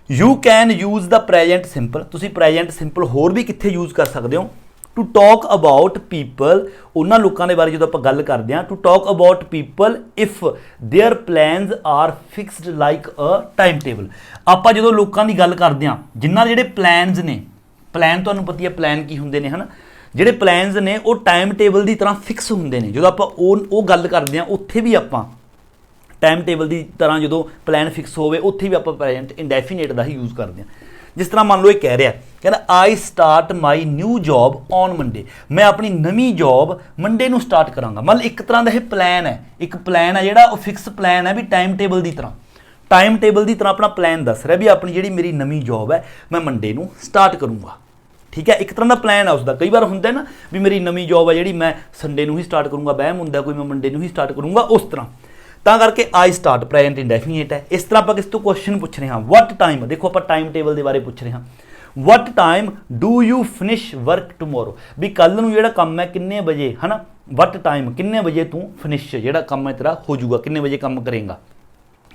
you can use the present simple. ਤੁਸੀਂ ਪ੍ਰੈਜ਼ੈਂਟ ਸਿੰਪਲ ਹੋਰ ਵੀ ਕਿੱਥੇ ਯੂਜ਼ ਕਰ ਸਕਦੇ ਹੋ? ਟੂ ਟਾਕ ਅਬਾਊਟ ਪੀਪਲ, ਉਹਨਾਂ ਲੋਕਾਂ ਦੇ ਬਾਰੇ ਜਦੋਂ ਆਪਾਂ ਗੱਲ ਕਰਦੇ ਹਾਂ, to talk about people if their plans are fixed like a time table. ਆਪਾਂ ਜਦੋਂ ਲੋਕਾਂ ਦੀ ਗੱਲ ਕਰਦੇ ਹਾਂ ਜਿਨ੍ਹਾਂ ਦੇ ਜਿਹੜੇ ਪਲੈਨਸ ਨੇ, ਪਲਾਨ ਤੁਹਾਨੂੰ ਪਤਾ ਹੈ ਪਲਾਨ ਕੀ ਹੁੰਦੇ ਨੇ, ਹੈ ਨਾ, ਜਿਹੜੇ ਪਲਾਨਸ ਨੇ ਉਹ ਟਾਈਮ ਟੇਬਲ ਦੀ ਤਰ੍ਹਾਂ ਫਿਕਸ ਹੁੰਦੇ ਨੇ। ਜਦੋਂ ਆਪਾਂ ਉਹ ਗੱਲ ਕਰਦੇ ਹਾਂ ਉੱਥੇ ਵੀ ਆਪਾਂ ਟਾਈਮ ਟੇਬਲ ਦੀ ਤਰ੍ਹਾਂ ਜਦੋਂ ਪਲਾਨ ਫਿਕਸ ਹੋਵੇ ਉੱਥੇ ਵੀ ਆਪਾਂ ਪ੍ਰੈਜ਼ੈਂਟ ਇੰਡੈਫੀਨੇਟ ਦਾ ਹੀ ਯੂਜ਼ ਕਰਦੇ ਹਾਂ। ਜਿਸ ਤਰ੍ਹਾਂ ਮੰਨ ਲਓ ਇਹ ਕਹਿ ਰਿਹਾ, ਕਹਿੰਦਾ ਆਈ start my new job on Monday, ਮੈਂ ਆਪਣੀ ਨਵੀਂ ਜੋਬ ਮੰਡੇ ਨੂੰ ਸਟਾਰਟ ਕਰਾਂਗਾ। ਮਤਲਬ ਇੱਕ ਤਰ੍ਹਾਂ ਦਾ ਇਹ ਪਲਾਨ ਹੈ, ਇੱਕ ਪਲਾਨ ਹੈ ਜਿਹੜਾ ਉਹ ਫਿਕਸ ਪਲਾਨ ਹੈ ਵੀ ਟਾਈਮ ਟੇਬਲ ਦੀ ਤਰ੍ਹਾਂ ਆਪਣਾ ਪਲਾਨ ਦੱਸ ਰਿਹਾ ਵੀ ਆਪਣੀ ਜਿਹੜੀ ਮੇਰੀ ਨਵੀਂ ਜੋਬ ਹੈ ਮੈਂ ਮੰਡੇ ਨੂੰ ਸਟਾਰਟ ਕਰੂੰਗਾ। ਠੀਕ ਹੈ, ਇੱਕ ਤਰ੍ਹਾਂ ਦਾ ਪਲਾਨ ਹੈ ਉਸਦਾ। ਕਈ ਵਾਰ ਹੁੰਦਾ ਨਾ ਵੀ ਮੇਰੀ ਨਵੀਂ ਜੋਬ ਹੈ ਜਿਹੜੀ ਮੈਂ ਸੰਡੇ ਨੂੰ ਹੀ ਸਟਾਰਟ ਕਰੂੰਗਾ, ਵਹਿਮ ਹੁੰਦਾ ਕੋਈ ਮੈਂ ਮੰਡੇ ਨੂੰ ਹੀ ਸਟਾਰਟ ਕਰੂੰਗਾ, ਉਸ ਤਰ੍ਹਾਂ। ਤਾਂ ਕਰਕੇ ਆਈ ਸਟਾਰਟ ਪ੍ਰੈਜ਼ੈਂਟ ਇੰਡੈਫੀਨੇਟ ਹੈ। ਇਸ ਤਰ੍ਹਾਂ ਆਪਾਂ ਕਿਸ ਤੋਂ ਕੁਐਸਚਨ ਪੁੱਛ ਰਹੇ ਹਾਂ, ਵਟ ਟਾਈਮ, ਦੇਖੋ ਆਪਾਂ ਟਾਈਮ ਟੇਬਲ ਦੇ ਬਾਰੇ ਪੁੱਛ ਰਹੇ ਹਾਂ। What time do you finish work tomorrow, ਵੀ ਕੱਲ ਨੂੰ ਜਿਹੜਾ ਕੰਮ ਹੈ ਕਿੰਨੇ ਵਜੇ, ਹੈ ਨਾ, ਵਟ ਟਾਈਮ ਕਿੰਨੇ ਵਜੇ ਤੂੰ ਫਿਨਿਸ਼ ਜਿਹੜਾ ਕੰਮ ਹੈ ਤੇਰਾ ਹੋ ਜਾਊਗਾ, ਕਿੰਨੇ ਵਜੇ ਕੰਮ ਕਰੇਗਾ,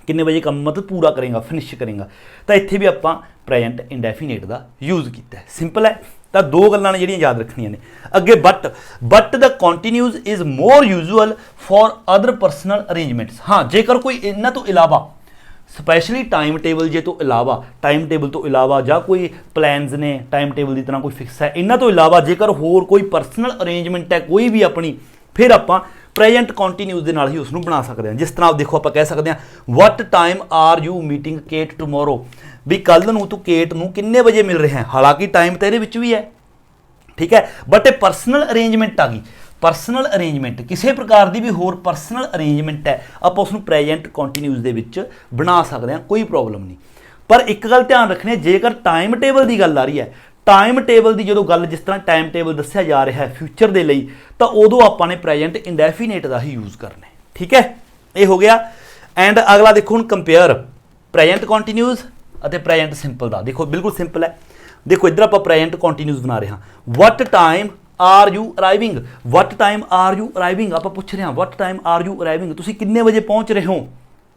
ਕਿੰਨੇ ਵਜੇ ਕੰਮ ਮਤਲਬ ਪੂਰਾ ਕਰੇਗਾ, ਫਿਨਿਸ਼ ਕਰੇਗਾ। ਤਾਂ ਇੱਥੇ ਵੀ ਆਪਾਂ ਪ੍ਰੈਜ਼ੈਂਟ ਇੰਡੈਫੀਨੇਟ ਦਾ ਯੂਜ਼ ਕੀਤਾ ਹੈ। ਸਿੰਪਲ ਹੈ। ਤਾਂ ਦੋ ਗੱਲਾਂ ਨੇ ਜਿਹੜੀਆਂ ਯਾਦ ਰੱਖਣੀਆਂ ਨੇ। ਅੱਗੇ but the continuous is more usual for other personal arrangements. ਹਾਂ, ਜੇਕਰ ਕੋਈ ਇਹਨਾਂ ਤੋਂ ਇਲਾਵਾ specially time table time table ਤੋਂ ਇਲਾਵਾ ਜਾਂ ਕੋਈ ਪਲਾਨਸ ਨੇ ਟਾਈਮ ਟੇਬਲ ਦੀ ਤਰ੍ਹਾਂ ਕੋਈ ਫਿਕਸ ਹੈ, ਇਹਨਾਂ ਤੋਂ ਇਲਾਵਾ ਜੇਕਰ ਹੋਰ ਕੋਈ ਪਰਸਨਲ ਅਰੇਂਜਮੈਂਟ ਹੈ ਕੋਈ ਵੀ ਆਪਣੀ, ਫਿਰ ਆਪਾਂ ਪ੍ਰੈਜ਼ੈਂਟ ਕੰਟੀਨਿਊਸ ਦੇ ਨਾਲ ਹੀ ਉਸ ਨੂੰ ਬਣਾ ਸਕਦੇ ਹਾਂ। ਜਿਸ ਤਰ੍ਹਾਂ ਦੇਖੋ ਆਪਾਂ ਕਹਿ ਸਕਦੇ ਹਾਂ what time are you meeting Kate tomorrow, ਵੀ ਕੱਲ੍ਹ ਨੂੰ ਤੂੰ ਕੇਟ ਨੂੰ ਕਿੰਨੇ ਵਜੇ ਮਿਲ ਰਿਹਾ ਹੈ। ਹਾਲਾਂਕਿ ਟਾਈਮ ਤਾਂ ਇਹਦੇ ਵਿੱਚ ਵੀ ਹੈ, ਠੀਕ ਹੈ, ਬਟ ਇਹ ਪਰਸਨਲ ਅਰੇਂਜਮੈਂਟ ਆ ਗਈ। ਪਰਸਨਲ ਅਰੇਂਜਮੈਂਟ ਕਿਸੇ ਪ੍ਰਕਾਰ ਦੀ ਵੀ ਹੋਰ ਪਰਸਨਲ ਅਰੇਂਜਮੈਂਟ ਹੈ, ਆਪਾਂ ਉਸ ਨੂੰ ਪ੍ਰੈਜ਼ੈਂਟ ਕੰਟੀਨਿਊਸ ਦੇ ਵਿੱਚ ਬਣਾ ਸਕਦੇ ਹਾਂ, ਕੋਈ ਪ੍ਰੋਬਲਮ ਨਹੀਂ। ਪਰ ਇੱਕ ਗੱਲ ਧਿਆਨ ਰੱਖਣੀ ਹੈ, ਜੇਕਰ ਟਾਈਮ ਟੇਬਲ ਦੀ ਗੱਲ ਆ ਰਹੀ ਹੈ, ਟਾਈਮ ਟੇਬਲ ਦੀ ਜਦੋਂ ਗੱਲ ਜਿਸ ਤਰ੍ਹਾਂ ਟਾਈਮ ਟੇਬਲ ਦੱਸਿਆ ਜਾ ਰਿਹਾ ਹੈ ਫਿਊਚਰ ਦੇ ਲਈ, ਤਾਂ ਉਦੋਂ ਆਪਾਂ ਨੇ ਪ੍ਰੈਜ਼ੈਂਟ ਇੰਡੈਫੀਨੇਟ ਦਾ ਹੀ ਯੂਜ਼ ਕਰਨਾ ਹੈ। ਠੀਕ ਹੈ, ਇਹ ਹੋ ਗਿਆ। ਐਂਡ ਅਗਲਾ ਦੇਖੋ ਹੁਣ ਕੰਪੇਅਰ ਪ੍ਰੈਜ਼ੈਂਟ ਕੰਟੀਨਿਊਸ ਅਤੇ ਪ੍ਰੈਜ਼ੈਂਟ ਸਿੰਪਲ ਦਾ। ਦੇਖੋ ਬਿਲਕੁਲ ਸਿੰਪਲ ਹੈ। ਦੇਖੋ ਇੱਧਰ ਆਪਾਂ ਪ੍ਰੈਜ਼ੈਂਟ ਕੰਟੀਨਿਊਸ ਬਣਾ ਰਹੇ ਹਾਂ। What time are you arriving, what time are you arriving, ਆਪਾਂ ਪੁੱਛ ਰਹੇ ਹਾਂ what time are you arriving, ਤੁਸੀਂ ਕਿੰਨੇ ਵਜੇ ਪਹੁੰਚ ਰਹੇ ਹੋ।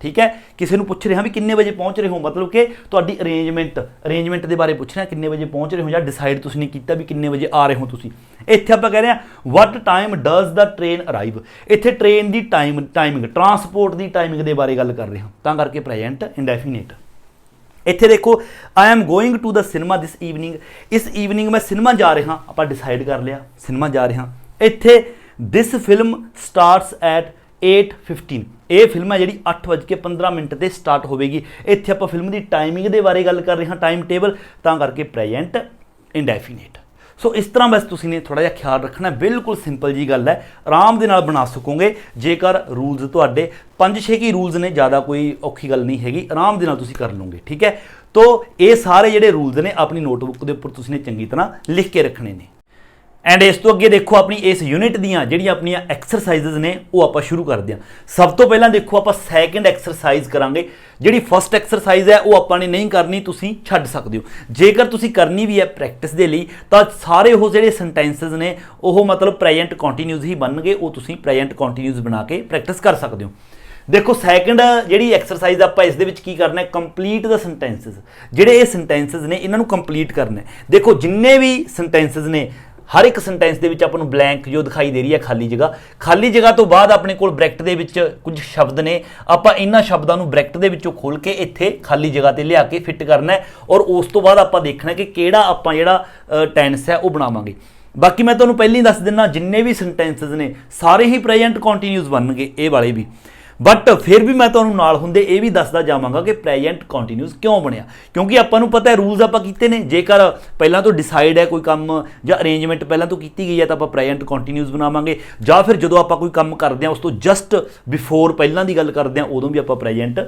ਠੀਕ ਹੈ, ਕਿਸੇ ਨੂੰ ਪੁੱਛ ਰਹੇ ਹਾਂ ਵੀ ਕਿੰਨੇ ਵਜੇ ਪਹੁੰਚ ਰਹੇ ਹੋ, ਮਤਲਬ ਕਿ ਤੁਹਾਡੀ ਅਰੇਂਜਮੈਂਟ ਦੇ ਬਾਰੇ ਪੁੱਛ ਰਹੇ ਹਾਂ, ਕਿੰਨੇ ਵਜੇ ਪਹੁੰਚ ਰਹੇ ਹੋ, ਜਾਂ ਡਿਸਾਈਡ ਤੁਸੀਂ ਨਹੀਂ ਕੀਤਾ ਵੀ ਕਿੰਨੇ ਵਜੇ ਆ ਰਹੇ ਹੋ ਤੁਸੀਂ। ਇੱਥੇ ਆਪਾਂ ਕਹਿ ਰਹੇ ਹਾਂ what time does the train arrive, ਇੱਥੇ ਟ੍ਰੇਨ ਦੀ ਟਾਈਮਿੰਗ ਟਰਾਂਸਪੋਰਟ ਦੀ ਟਾਈਮਿੰਗ ਦੇ ਬਾਰੇ ਗੱਲ ਕਰ ਰਹੇ ਹਾਂ, ਤਾਂ ਕਰਕੇ ਪ੍ਰੈਜ਼ੈਂਟ ਇੰਡੈਫੀਨੇਟ। ਇੱਥੇ ਦੇਖੋ I am going to the cinema this evening, ਇਸ ਈਵਨਿੰਗ ਮੈਂ ਸਿਨੇਮਾ ਜਾ ਰਿਹਾ, ਆਪਾਂ ਡਿਸਾਈਡ ਕਰ ਲਿਆ ਸਿਨੇਮਾ ਜਾ ਰਿਹਾ। ਇੱਥੇ ਦਿਸ ਫਿਲਮ ਸਟਾਰਟਸ ਐਟ 8:15, ਇਹ ਫਿਲਮ ਹੈ ਜਿਹੜੀ 8:15 ਤੇ ਸਟਾਰਟ ਹੋਵੇਗੀ। ਇੱਥੇ ਆਪਾਂ ਫਿਲਮ ਦੀ ਟਾਈਮਿੰਗ ਦੇ ਬਾਰੇ ਗੱਲ ਕਰ ਰਹੇ ਹਾਂ, ਟਾਈਮ ਟੇਬਲ, ਤਾਂ ਕਰਕੇ ਪ੍ਰੈਜ਼ੈਂਟ ਇੰਡੈਫੀਨੇਟ। ਸੋ ਇਸ ਤਰ੍ਹਾਂ ਬਸ ਤੁਸੀਂ ਨੇ ਥੋੜ੍ਹਾ ਜਿਹਾ ਖਿਆਲ ਰੱਖਣਾ, ਬਿਲਕੁਲ ਸਿੰਪਲ ਜੀ ਗੱਲ ਹੈ, ਆਰਾਮ ਦੇ ਨਾਲ ਬਣਾ ਸਕੋਗੇ ਜੇਕਰ ਰੂਲਸ ਤੁਹਾਡੇ 5-6 ਕੀ ਰੂਲਸ ਨੇ, ਜ਼ਿਆਦਾ ਕੋਈ ਔਖੀ ਗੱਲ ਨਹੀਂ ਹੈਗੀ, ਆਰਾਮ ਦੇ ਨਾਲ ਤੁਸੀਂ ਕਰ ਲਓਗੇ। ਠੀਕ ਹੈ, ਤੋ ਇਹ ਸਾਰੇ ਜਿਹੜੇ ਰੂਲਸ ਨੇ ਆਪਣੀ ਨੋਟਬੁੱਕ ਦੇ ਉੱਪਰ ਤੁਸੀਂ ਨੇ ਚੰਗੀ ਤਰ੍ਹਾਂ ਲਿਖ ਕੇ ਰੱਖਣੇ ਨੇ। ਐਂਡ ਇਸ ਤੋਂ ਅੱਗੇ ਦੇਖੋ ਆਪਣੀ ਇਸ ਯੂਨਿਟ ਦੀਆਂ ਜਿਹੜੀਆਂ ਆਪਣੀਆਂ ਐਕਸਰਸਾਈਜ਼ਸ ਨੇ ਉਹ ਆਪਾਂ ਸ਼ੁਰੂ ਕਰਦੇ ਹਾਂ। ਸਭ ਤੋਂ ਪਹਿਲਾਂ ਦੇਖੋ ਆਪਾਂ ਸੈਕਿੰਡ ਐਕਸਰਸਾਈਜ਼ ਕਰਾਂਗੇ। ਜਿਹੜੀ ਫਸਟ ਐਕਸਰਸਾਈਜ਼ ਹੈ ਉਹ ਆਪਾਂ ਨੇ ਨਹੀਂ ਕਰਨੀ, ਤੁਸੀਂ ਛੱਡ ਸਕਦੇ ਹੋ। ਜੇਕਰ ਤੁਸੀਂ ਕਰਨੀ ਵੀ ਹੈ ਪ੍ਰੈਕਟਿਸ ਦੇ ਲਈ, ਤਾਂ ਸਾਰੇ ਉਹ ਜਿਹੜੇ ਸੈਂਟੈਂਸਸ ਨੇ ਉਹ ਮਤਲਬ ਪ੍ਰੈਜ਼ੈਂਟ ਕੰਟੀਨਿਊਸ ਹੀ ਬਣਨਗੇ, ਉਹ ਤੁਸੀਂ ਪ੍ਰੈਜ਼ੈਂਟ ਕੰਟੀਨਿਊਸ ਬਣਾ ਕੇ ਪ੍ਰੈਕਟਿਸ ਕਰ ਸਕਦੇ ਹੋ। ਦੇਖੋ ਸੈਕਿੰਡ ਜਿਹੜੀ ਐਕਸਰਸਾਈਜ਼ ਆਪਾਂ ਇਸ ਦੇ ਵਿੱਚ ਕੀ ਕਰਨਾ ਹੈ, ਕੰਪਲੀਟ ਦਾ ਸੈਂਟੈਂਸਸ, ਜਿਹੜੇ ਇਹ ਸੈਂਟੈਂਸਸ ਨੇ ਇਹਨਾਂ ਨੂੰ ਕੰਪਲੀਟ ਕਰਨਾ ਹੈ। ਦੇਖੋ ਜਿੰਨੇ ਵੀ ਸੈਂਟੈਂਸਸ ਨੇ ਹਰ ਇੱਕ ਸੈਂਟੈਂਸ ਦੇ ਵਿੱਚ ਆਪਾਂ ਨੂੰ ਬਲੈਂਕ ਜੋ ਦਿਖਾਈ ਦੇ ਰਹੀ ਹੈ ਖਾਲੀ ਜਗ੍ਹਾ ਤੋਂ ਬਾਅਦ ਆਪਣੇ ਕੋਲ ਬ੍ਰੈਕਟ ਦੇ ਵਿੱਚ ਕੁਝ ਸ਼ਬਦ ਨੇ, ਆਪਾਂ ਇਹਨਾਂ ਸ਼ਬਦਾਂ ਨੂੰ ਬ੍ਰੈਕਟ ਦੇ ਵਿੱਚੋਂ ਖੋਲ ਕੇ ਇੱਥੇ ਖਾਲੀ ਜਗ੍ਹਾ ਤੇ ਲਿਆ ਕੇ ਫਿੱਟ ਕਰਨਾ ਹੈ, ਔਰ ਉਸ ਤੋਂ ਬਾਅਦ ਆਪਾਂ ਦੇਖਣਾ ਕਿ ਕਿਹੜਾ ਆਪਾਂ ਜਿਹੜਾ ਟੈਂਸ ਹੈ ਉਹ ਬਣਾਵਾਂਗੇ। ਬਾਕੀ ਮੈਂ ਤੁਹਾਨੂੰ ਪਹਿਲਾਂ ਹੀ ਦੱਸ ਦਿੰਦਾ, ਜਿੰਨੇ ਵੀ ਸੈਂਟੈਂਸਸ ਨੇ ਸਾਰੇ ਹੀ ਪ੍ਰੈਜ਼ੈਂਟ ਕੰਟੀਨਿਊਸ ਬਣਨਗੇ, ਇਹ ਵਾਲੇ ਵੀ। ਬਟ ਫਿਰ ਵੀ ਮੈਂ ਤੁਹਾਨੂੰ ਨਾਲ ਹੁੰਦੇ ਇਹ ਵੀ ਦੱਸਦਾ ਜਾਵਾਂਗਾ ਕਿ ਪ੍ਰੈਜ਼ੈਂਟ ਕੰਟੀਨਿਊਸ ਕਿਉਂ ਬਣਿਆ, ਕਿਉਂਕਿ ਆਪਾਂ ਨੂੰ ਪਤਾ ਹੈ ਰੂਲਸ ਆਪਾਂ ਕੀਤੇ ਨੇ। ਜੇਕਰ ਪਹਿਲਾਂ ਤੋਂ ਡਿਸਾਈਡ ਹੈ ਕੋਈ ਕੰਮ ਜਾਂ ਅਰੇਂਜਮੈਂਟ ਪਹਿਲਾਂ ਤੋਂ ਕੀਤੀ ਗਈ ਹੈ ਤਾਂ ਆਪਾਂ ਪ੍ਰੈਜ਼ੈਂਟ ਕੰਟੀਨਿਊਸ ਬਣਾਵਾਂਗੇ, ਜਾਂ ਫਿਰ ਜਦੋਂ ਆਪਾਂ ਕੋਈ ਕੰਮ ਕਰਦੇ ਹਾਂ ਉਸ ਤੋਂ ਜਸਟ ਬਿਫੋਰ ਪਹਿਲਾਂ ਦੀ ਗੱਲ ਕਰਦੇ ਹਾਂ ਉਦੋਂ ਵੀ ਆਪਾਂ ਪ੍ਰੈਜ਼ੈਂਟ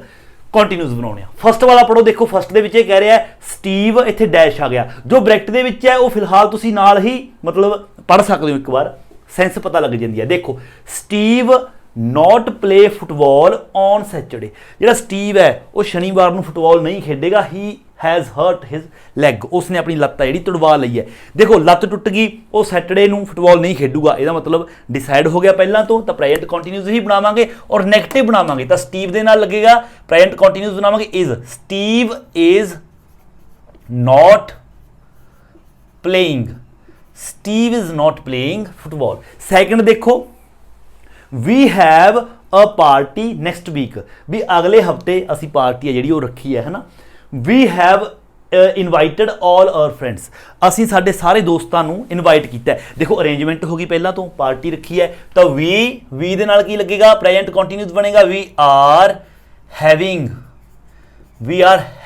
ਕੰਟੀਨਿਊਸ ਬਣਾਉਣੇ ਆ। ਫਸਟ ਵਾਲਾ ਪੜੋ, ਦੇਖੋ ਫਸਟ ਦੇ ਵਿੱਚ ਇਹ ਕਹਿ ਰਿਹਾ ਸਟੀਵ, ਇੱਥੇ ਡੈਸ਼ ਆ ਗਿਆ, ਜੋ ਬ੍ਰੈਕਟ ਦੇ ਵਿੱਚ ਹੈ ਉਹ ਫਿਲਹਾਲ ਤੁਸੀਂ ਨਾਲ ਹੀ ਮਤਲਬ ਪੜ੍ਹ ਸਕਦੇ ਹੋ, ਇੱਕ ਵਾਰ ਸੈਂਸ ਪਤਾ ਲੱਗ ਜਾਂਦੀ ਹੈ। ਦੇਖੋ Steve not play football on Saturday, ਜਿਹੜਾ ਸਟੀਵ ਹੈ ਉਹ ਸ਼ਨੀਵਾਰ ਨੂੰ ਫੁੱਟਬਾਲ ਨਹੀਂ ਖੇਡੇਗਾ। He has hurt his leg, ਉਸਨੇ ਆਪਣੀ ਲੱਤ ਹੈ ਜਿਹੜੀ ਤੁੜਵਾ ਲਈ ਹੈ। ਦੇਖੋ ਲੱਤ ਟੁੱਟ ਗਈ, ਉਹ ਸੈਟਰਡੇ ਨੂੰ ਫੁੱਟਬਾਲ ਨਹੀਂ ਖੇਡੂਗਾ, ਇਹਦਾ ਮਤਲਬ ਡਿਸਾਈਡ ਹੋ ਗਿਆ ਪਹਿਲਾਂ ਤੋਂ, ਤਾਂ ਪ੍ਰੈਜ਼ੈਂਟ ਕੰਟੀਨਿਊਸ ਹੀ ਬਣਾਵਾਂਗੇ ਔਰ ਨੈਗੇਟਿਵ ਬਣਾਵਾਂਗੇ ਤਾਂ ਸਟੀਵ ਦੇ ਨਾਲ ਲੱਗੇਗਾ। ਪ੍ਰੈਜ਼ੈਂਟ ਕੰਟੀਨਿਊਸ ਬਣਾਵਾਂਗੇ is, Steve is not playing, Steve is not playing football. Second ਦੇਖੋ we have a party next week, ਵੀ ਅਗਲੇ ਹਫਤੇ ਅਸੀਂ ਪਾਰਟੀ ਹੈ ਜਿਹੜੀ ਉਹ ਰੱਖੀ ਹੈ ਨਾ। We have invited all our friends, ਅਸੀਂ ਸਾਡੇ ਸਾਰੇ ਦੋਸਤਾਂ ਨੂੰ ਇਨਵਾਈਟ ਕੀਤਾ ਹੈ। ਦੇਖੋ ਅਰੇਂਜਮੈਂਟ ਹੋ ਗਈ, ਪਹਿਲਾਂ ਤੋਂ ਪਾਰਟੀ ਰੱਖੀ ਹੈ ਤਾਂ ਵੀ ਦੇ ਨਾਲ ਕੀ ਲੱਗੇਗਾ, ਪ੍ਰੈਜ਼ੈਂਟ ਕੰਟੀਨਿਊਸ ਬਣੇਗਾ, we are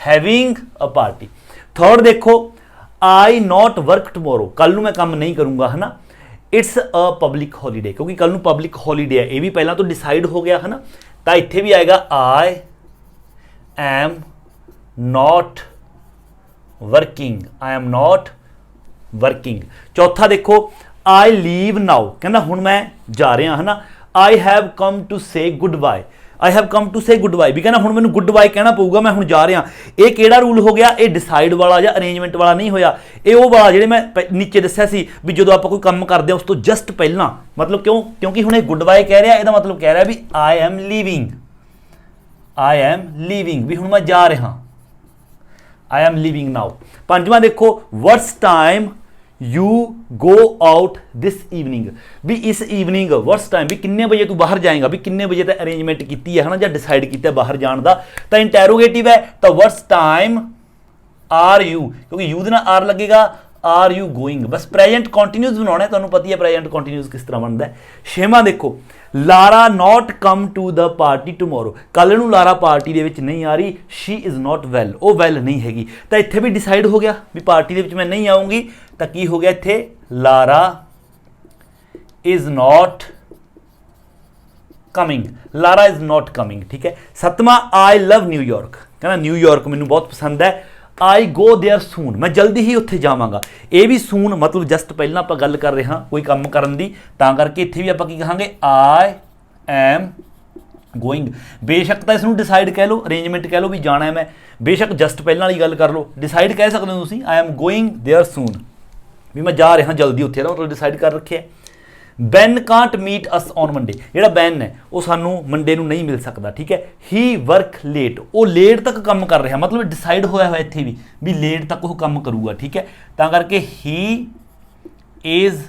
having a party. Third ਦੇਖੋ, आई नॉट वर्क टुमोरो, कल ਨੂੰ मैं काम नहीं करूँगा, है ना। इट्स अ पब्लिक हॉलीडे, क्योंकि कल ਨੂੰ पब्लिक हॉलीडे है, ये भी पहला तो डिसाइड हो गया, है ना। तो इत्थे भी आएगा आई एम नॉट वर्किंग। चौथा देखो, आई लीव नाउ, कहना हुण मैं जा रहा, है ना। I have come to say goodbye, I have come to say goodbye भी कहना हुण मैनूं गुड बाय कहना पऊगा, मैं हुण जा रहा। ये किहड़ा रूल हो गया, ये डिसाइड वाला या अरेंजमेंट वाला नहीं होया, ये वो वाला जिहड़े मैं नीचे दस्सिया सी भी जदों आपां कोई काम करदे उस तो जस्ट पहलां, मतलब क्यों, क्योंकि हुण ये गुड बाय कह रहा, इहदा मतलब कह रहा भी आई एम लीविंग भी हुण मैं जा रहा, आई एम लीविंग नाउ। पंजवां देखो, what's time you go out this evening, भी इस ईवनिंग व्हाट्स टाइम भी किन्ने बजे तू बाहर जाएगा, भी किन्ने बजे तक अरेंजमेंट की है ना, या डिसाइड किया बाहर जाने का। तो इंटैरोगेटिव है, तो व्हाट्स टाइम आर यू, क्योंकि यू दे नाल आर लगेगा, आर यू गोइंग, बस प्रेजेंट कंटीन्यूस बनाना है, तुहानूं पता ही है प्रेजेंट कंटीन्यूस किस तरह बनता है। छेवां देखो, Lara not come to the party tomorrow, कल नूं लारा पार्टी दे विच नहीं आ रही, शी इज़ नॉट वैल, वो वैल नहीं हैगी। तो इत्थे भी डिसाइड हो गया भी पार्टी दे विच मैं नहीं आऊँगी, तो की हो गया इत्थे, लारा इज़ नॉट कमिंग, ठीक है। सतवां, आई लव न्यूयॉर्क, कहना न्यूयॉर्क मैनूं बहुत पसंद है, आई गो देयर सून, मैं जल्दी ही उत्थे जावांगा। ये भी सून मतलब जस्ट पहला आप गल कर रहे हाँ कोई काम करन दी, तां करके इत्थे भी आप की कहांगे, आई एम गोइंग। बेशक तो इसनूं डिसाइड कह लो, अरेंजमेंट कह लो भी जाना है मैं, बेशक जस्ट पहला वाली गल कर लो, डिसाइड कह सकते हो तुसीं, आई एम गोइंग देयर सून भी मैं जा रहा जल्दी उत्थे, मतलब डिसाइड कर रखे है। Ben can't meet us on Monday, जिहड़ा बैन है वो सानू मंडे नूं नहीं मिल सकता, ठीक है। ही वर्क लेट, वो लेट तक काम कर रहा, मतलब डिसाइड होया हुआ इत्थे भी लेट तक वो काम करूगा, ठीक है। तां करके ही इज़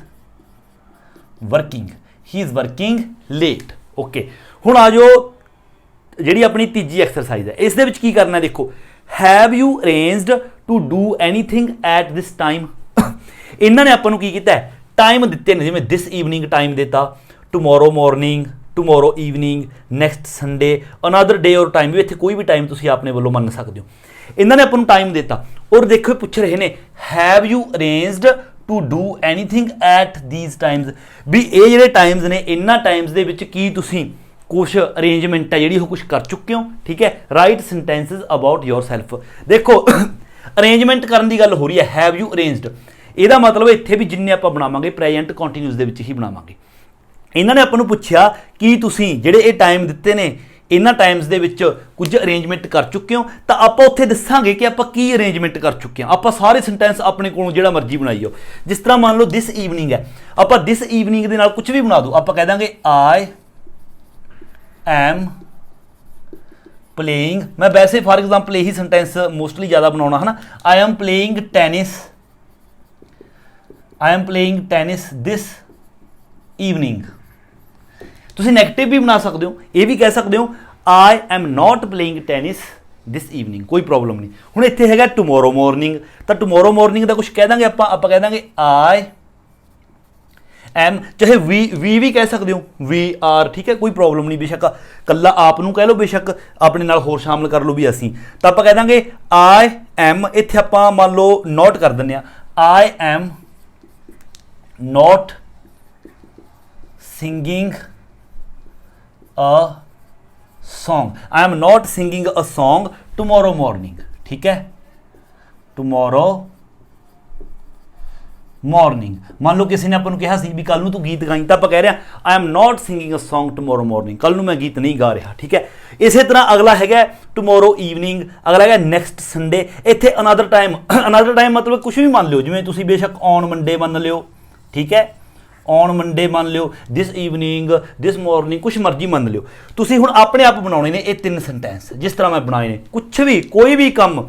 वर्किंग लेट, ओके। हुण आ जाओ जिहड़ी अपनी तीजी एक्सरसाइज है, इस दे विच की करना है, देखो, have you arranged to do anything at this time. इन्हां ने आपां नूं की कीता है, टाइम दिते ने, जिवें दिस ईवनिंग टाइम देता, tomorrow morning, tomorrow evening, next Sunday, another day और टाइम, भी इत्थे कोई भी टाइम तुसीं अपने वालों मन सकते हो। इन्हां ने आपां नूं टाइम देता और देखो पुछ रहे ने, have you arranged to do anything at these times, भी ये जिहड़े टाइम्स ने, इन्हां टाइम्स दे विच की तुसीं कुछ अरेंजमेंट है जिहड़ी वो कुछ कर चुके हो, ठीक है। Right sentences about your self. देखो अरेंजमेंट करन दी गल हो रही है, हैव यू अरेंज्ड, ਇਹਦਾ मतलब ਇੱਥੇ भी जिन्ने ਆਪਾਂ ਬਣਾਵਾਂਗੇ ਪ੍ਰੈਜ਼ੈਂਟ ਕੰਟੀਨਿਊਸ ਦੇ ਵਿੱਚ ਹੀ ਬਣਾਵਾਂਗੇ। ਇਹਨਾਂ ਨੇ ਆਪਾਂ ਨੂੰ ਪੁੱਛਿਆ ਕਿ ਤੁਸੀਂ ਜਿਹੜੇ ਇਹ ਟਾਈਮ ਦਿੱਤੇ ਨੇ, ਇਹਨਾਂ ਟਾਈਮਸ ਦੇ ਵਿੱਚ ਕੁਝ ਅਰੇਂਜਮੈਂਟ ਕਰ ਚੁੱਕੇ ਹੋ, ਤਾਂ ਆਪਾਂ ਉੱਥੇ ਦੱਸਾਂਗੇ ਕਿ ਆਪਾਂ ਕੀ ਅਰੇਂਜਮੈਂਟ ਕਰ ਚੁੱਕੇ ਹਾਂ। ਆਪਾਂ ਸਾਰੇ ਸੈਂਟੈਂਸ ਆਪਣੇ ਕੋਲੋਂ ਜਿਹੜਾ ਮਰਜ਼ੀ ਬਣਾਈਓ, ਜਿਸ ਤਰ੍ਹਾਂ ਮੰਨ ਲਓ ਦਿਸ ਈਵਨਿੰਗ ਹੈ, ਆਪਾਂ ਦਿਸ ਈਵਨਿੰਗ ਦੇ ਨਾਲ ਕੁਝ ਵੀ ਬਣਾ ਦਿਓ, ਆਪਾਂ ਕਹਿ ਦਾਂਗੇ ਆਈ ਐਮ प्लेइंग, मैं वैसे फॉर एग्जाम्पल यही सेंटेंस मोस्टली ज़्यादा बनाना है ना, I am playing tennis this evening. तुसीं नैगेटिव भी बना सकते हो, ये भी कह सकते हो आई am not playing tennis this evening, कोई प्रॉब्लम नहीं। हुण इत्थे हैगा टुमोरो मॉर्निंग, तो टुमोरो मॉर्निंग का कुछ कह देंगे आप कह देंगे आई एम, चाहे वी भी कह सकते हो, वी आर, ठीक है, कोई प्रॉब्लम नहीं। बेशक कला आप नूं कह लो, बेशक अपने नाल होर शामिल कर लो भी असीं, तो आप कह देंगे आई एम, इत्थे आप मान लो नोट कर दिंदे आ, I am not singing a song, I am not singing a song tomorrow morning, ठीक है, टुमोरो मॉर्निंग। मान लो किसी ने अपन कहा भी कल नूं तू गीत गाई, तो आप कह रहे हैं आई am not singing a song tomorrow morning, कल नूं मैं गीत नहीं गा रहा, ठीक है। इसी तरह अगला है टुमोरो ईवनिंग, अगला है नैक्सट संडे। इत्थे अनदर टाइम मतलब कुछ भी मान लो, जिवें तुसीं बेशक ऑन मंडे मान लियो, ठीक है, ऑन मंडे मान लियो, दिस ईवनिंग, दिस मॉर्निंग, कुछ मर्जी मान लियो। तुसीं हुण अपने आप बनाउणे ने ये 3 सेंटेंस, जिस तरह मैं बनाए ने, कुछ भी कोई भी काम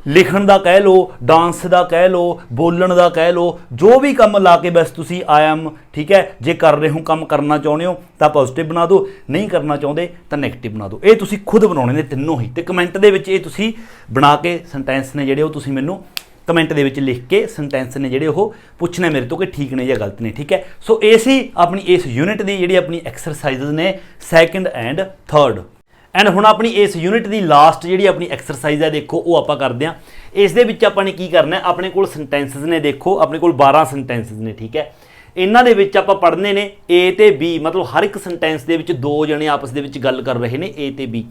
ਲਿਖਣ ਦਾ ਕਹਿ ਲਓ, ਡਾਂਸ ਦਾ ਕਹਿ ਲਓ, ਬੋਲਣ ਦਾ ਕਹਿ ਲਓ, ਜੋ ਵੀ ਕੰਮ ਲਾ ਕੇ ਬਸ ਤੁਸੀਂ ਆਈ ਐਮ, ਠੀਕ ਹੈ, ਜੇ ਕਰ ਰਹੇ ਹੋ ਕੰਮ ਕਰਨਾ ਚਾਹੁੰਦੇ ਹੋ ਤਾਂ ਪੋਜ਼ਿਟਿਵ ਬਣਾ ਦਿਓ, ਨਹੀਂ ਕਰਨਾ ਚਾਹੁੰਦੇ ਤਾਂ ਨੈਗੇਟਿਵ ਬਣਾ ਦਿਓ। ਇਹ ਤੁਸੀਂ ਖੁਦ ਬਣਾਉਣੇ ਨੇ ਤਿੰਨੋਂ ਹੀ, ਤੇ ਕਮੈਂਟ ਦੇ ਵਿੱਚ ਇਹ ਤੁਸੀਂ ਬਣਾ ਕੇ ਸੈਂਟੈਂਸ ਨੇ ਜਿਹੜੇ ਉਹ ਤੁਸੀਂ ਮੈਨੂੰ ਕਮੈਂਟ ਦੇ ਵਿੱਚ ਲਿਖ ਕੇ ਸੈਂਟੈਂਸ ਨੇ ਜਿਹੜੇ ਉਹ ਪੁੱਛਣੇ ਮੇਰੇ ਤੋਂ ਕਿ ਠੀਕ ਨੇ ਜਾਂ ਗਲਤ ਨੇ, ਠੀਕ ਹੈ। ਸੋ ਇਹ ਸੀ ਆਪਣੀ ਇਸ ਯੂਨਿਟ ਦੀ ਜਿਹੜੀ ਆਪਣੀ ਐਕਸਰਸਾਈਜ਼ਸ ਨੇ ਸੈਕੰਡ ਐਂਡ ਥਰਡ। ਐਂਡ ਹੁਣ ਆਪਣੀ ਇਸ ਯੂਨਿਟ ਦੀ ਲਾਸਟ ਜਿਹੜੀ ਆਪਣੀ ਐਕਸਰਸਾਈਜ਼ ਹੈ ਦੇਖੋ ਉਹ ਆਪਾਂ ਕਰਦੇ ਹਾਂ। ਇਸ ਦੇ ਵਿੱਚ ਆਪਾਂ ਨੇ ਕੀ ਕਰਨਾ, ਆਪਣੇ ਕੋਲ ਸੈਂਟੈਂਸਸ ਨੇ, ਦੇਖੋ ਆਪਣੇ ਕੋਲ 12 ਸੈਂਟੈਂਸਸ ਨੇ, ਠੀਕ ਹੈ। ਇਹਨਾਂ ਦੇ ਵਿੱਚ ਆਪਾਂ ਪੜ੍ਹਨੇ ਨੇ A ਤੇ B, ਮਤਲਬ ਹਰ ਇੱਕ ਸੈਂਟੈਂਸ ਦੇ ਵਿੱਚ ਦੋ ਜਣੇ ਆਪਸ ਦੇ ਵਿੱਚ ਗੱਲ ਕਰ ਰਹੇ ਨੇ A ਤੇ B।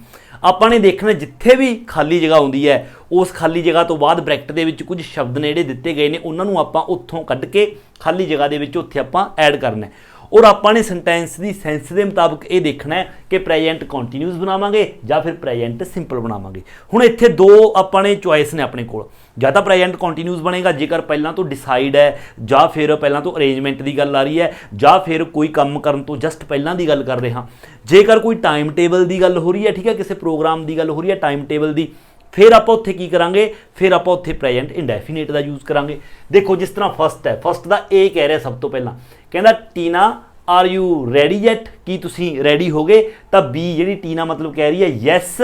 ਆਪਾਂ ਨੇ ਦੇਖਣਾ ਜਿੱਥੇ ਵੀ ਖਾਲੀ ਜਗ੍ਹਾ ਆਉਂਦੀ ਹੈ ਉਸ ਖਾਲੀ ਜਗ੍ਹਾ ਤੋਂ ਬਾਅਦ ਬ੍ਰੈਕਟ ਦੇ ਵਿੱਚ ਕੁਝ ਸ਼ਬਦ ਨੇ ਜਿਹੜੇ ਦਿੱਤੇ ਗਏ ਨੇ ਉਹਨਾਂ ਨੂੰ ਆਪਾਂ ਉੱਥੋਂ ਕੱਢ ਕੇ ਖਾਲੀ ਜਗ੍ਹਾ ਦੇ ਵਿੱਚ ਉੱਥੇ ਆਪਾਂ ਐਡ ਕਰਨਾ ਹੈ। ਔਰ ਆਪਾਂ ਨੇ ਸੈਂਟੈਂਸ ਦੀ ਸੈਂਸ ਦੇ ਮੁਤਾਬਕ ਇਹ ਦੇਖਣਾ ਹੈ ਕਿ ਪ੍ਰੈਜ਼ੈਂਟ ਕੰਟੀਨਿਊਸ ਬਣਾਵਾਂਗੇ ਜਾਂ ਫਿਰ ਪ੍ਰੈਜ਼ੈਂਟ ਸਿੰਪਲ ਬਣਾਵਾਂਗੇ। ਹੁਣ ਇੱਥੇ ਦੋ ਆਪਾਂ ਨੇ ਚੁਆਇਸ ਨੇ ਆਪਣੇ ਕੋਲ, ਜਾਂ ਤਾਂ ਪ੍ਰੈਜ਼ੈਂਟ ਕੰਟੀਨਿਊਸ ਬਣੇਗਾ ਜੇਕਰ ਪਹਿਲਾਂ ਤੋਂ ਡਿਸਾਈਡ ਹੈ, ਜਾਂ ਫਿਰ ਪਹਿਲਾਂ ਤੋਂ ਅਰੇਂਜਮੈਂਟ ਦੀ ਗੱਲ ਆ ਰਹੀ ਹੈ, ਜਾਂ ਫਿਰ ਕੋਈ ਕੰਮ ਕਰਨ ਤੋਂ ਜਸਟ ਪਹਿਲਾਂ ਦੀ ਗੱਲ ਕਰ ਰਹੇ ਹਾਂ। ਜੇਕਰ ਕੋਈ ਟਾਈਮ ਟੇਬਲ ਦੀ ਗੱਲ ਹੋ ਰਹੀ ਹੈ, ਠੀਕ ਹੈ, ਕਿਸੇ ਪ੍ਰੋਗਰਾਮ ਦੀ ਗੱਲ ਹੋ ਰਹੀ ਹੈ ਟਾਈਮ ਟੇਬਲ ਦੀ, ਫਿਰ ਆਪਾਂ ਉੱਥੇ ਕੀ ਕਰਾਂਗੇ, ਫਿਰ ਆਪਾਂ ਉੱਥੇ ਪ੍ਰੈਜ਼ੈਂਟ ਇੰਡੈਫੀਨੇਟ ਦਾ ਯੂਜ਼ ਕਰਾਂਗੇ। ਦੇਖੋ ਜਿਸ ਤਰ੍ਹਾਂ ਫਸਟ ਹੈ, ਫਸਟ ਦਾ ਇਹ ਕਹਿ ਰਿਹਾ ਸਭ ਤੋਂ ਪਹਿਲਾਂ, ਕਹਿੰਦਾ ਟੀਨਾ ਆਰ ਯੂ ਰੈਡੀ ਯੈਟ, ਕੀ ਤੁਸੀਂ ਰੈਡੀ ਹੋ ਗਏ? ਤਾਂ ਬੀ ਜਿਹੜੀ ਟੀਨਾ ਮਤਲਬ ਕਹਿ ਰਹੀ ਹੈ ਯੈਸ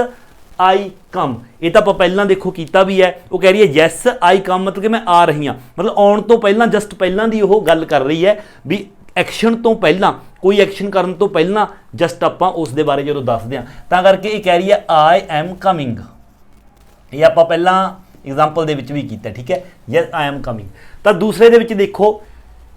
ਆਈ ਕਮ, ਇਹ ਤਾਂ ਆਪਾਂ ਪਹਿਲਾਂ ਦੇਖੋ ਕੀਤਾ ਵੀ ਹੈ। ਉਹ ਕਹਿ ਰਹੀ ਹੈ ਯੈਸ ਆਈ ਕਮ ਮਤਲਬ ਕਿ ਮੈਂ ਆ ਰਹੀ ਹਾਂ, ਮਤਲਬ ਆਉਣ ਤੋਂ ਪਹਿਲਾਂ ਜਸਟ ਪਹਿਲਾਂ ਦੀ ਉਹ ਗੱਲ ਕਰ ਰਹੀ ਹੈ ਵੀ ਐਕਸ਼ਨ ਤੋਂ ਪਹਿਲਾਂ, ਕੋਈ ਐਕਸ਼ਨ ਕਰਨ ਤੋਂ ਪਹਿਲਾਂ ਜਸਟ ਆਪਾਂ ਉਸ ਦੇ ਬਾਰੇ ਜਦੋਂ ਦੱਸਦੇ ਹਾਂ ਤਾਂ ਕਰਕੇ ਇਹ ਕਹਿ ਰਹੀ ਹੈ ਆਈ ਐਮ ਕਮਿੰਗ। ਇਹ ਆਪਾਂ ਪਹਿਲਾਂ ਐਗਜ਼ਾਮਪਲ ਦੇ ਵਿੱਚ ਵੀ ਕੀਤਾ, ਠੀਕ ਹੈ, ਯੈਸ ਆਈ ਐਮ ਕਮਿੰਗ। ਤਾਂ ਦੂਸਰੇ ਦੇ ਵਿੱਚ ਦੇਖੋ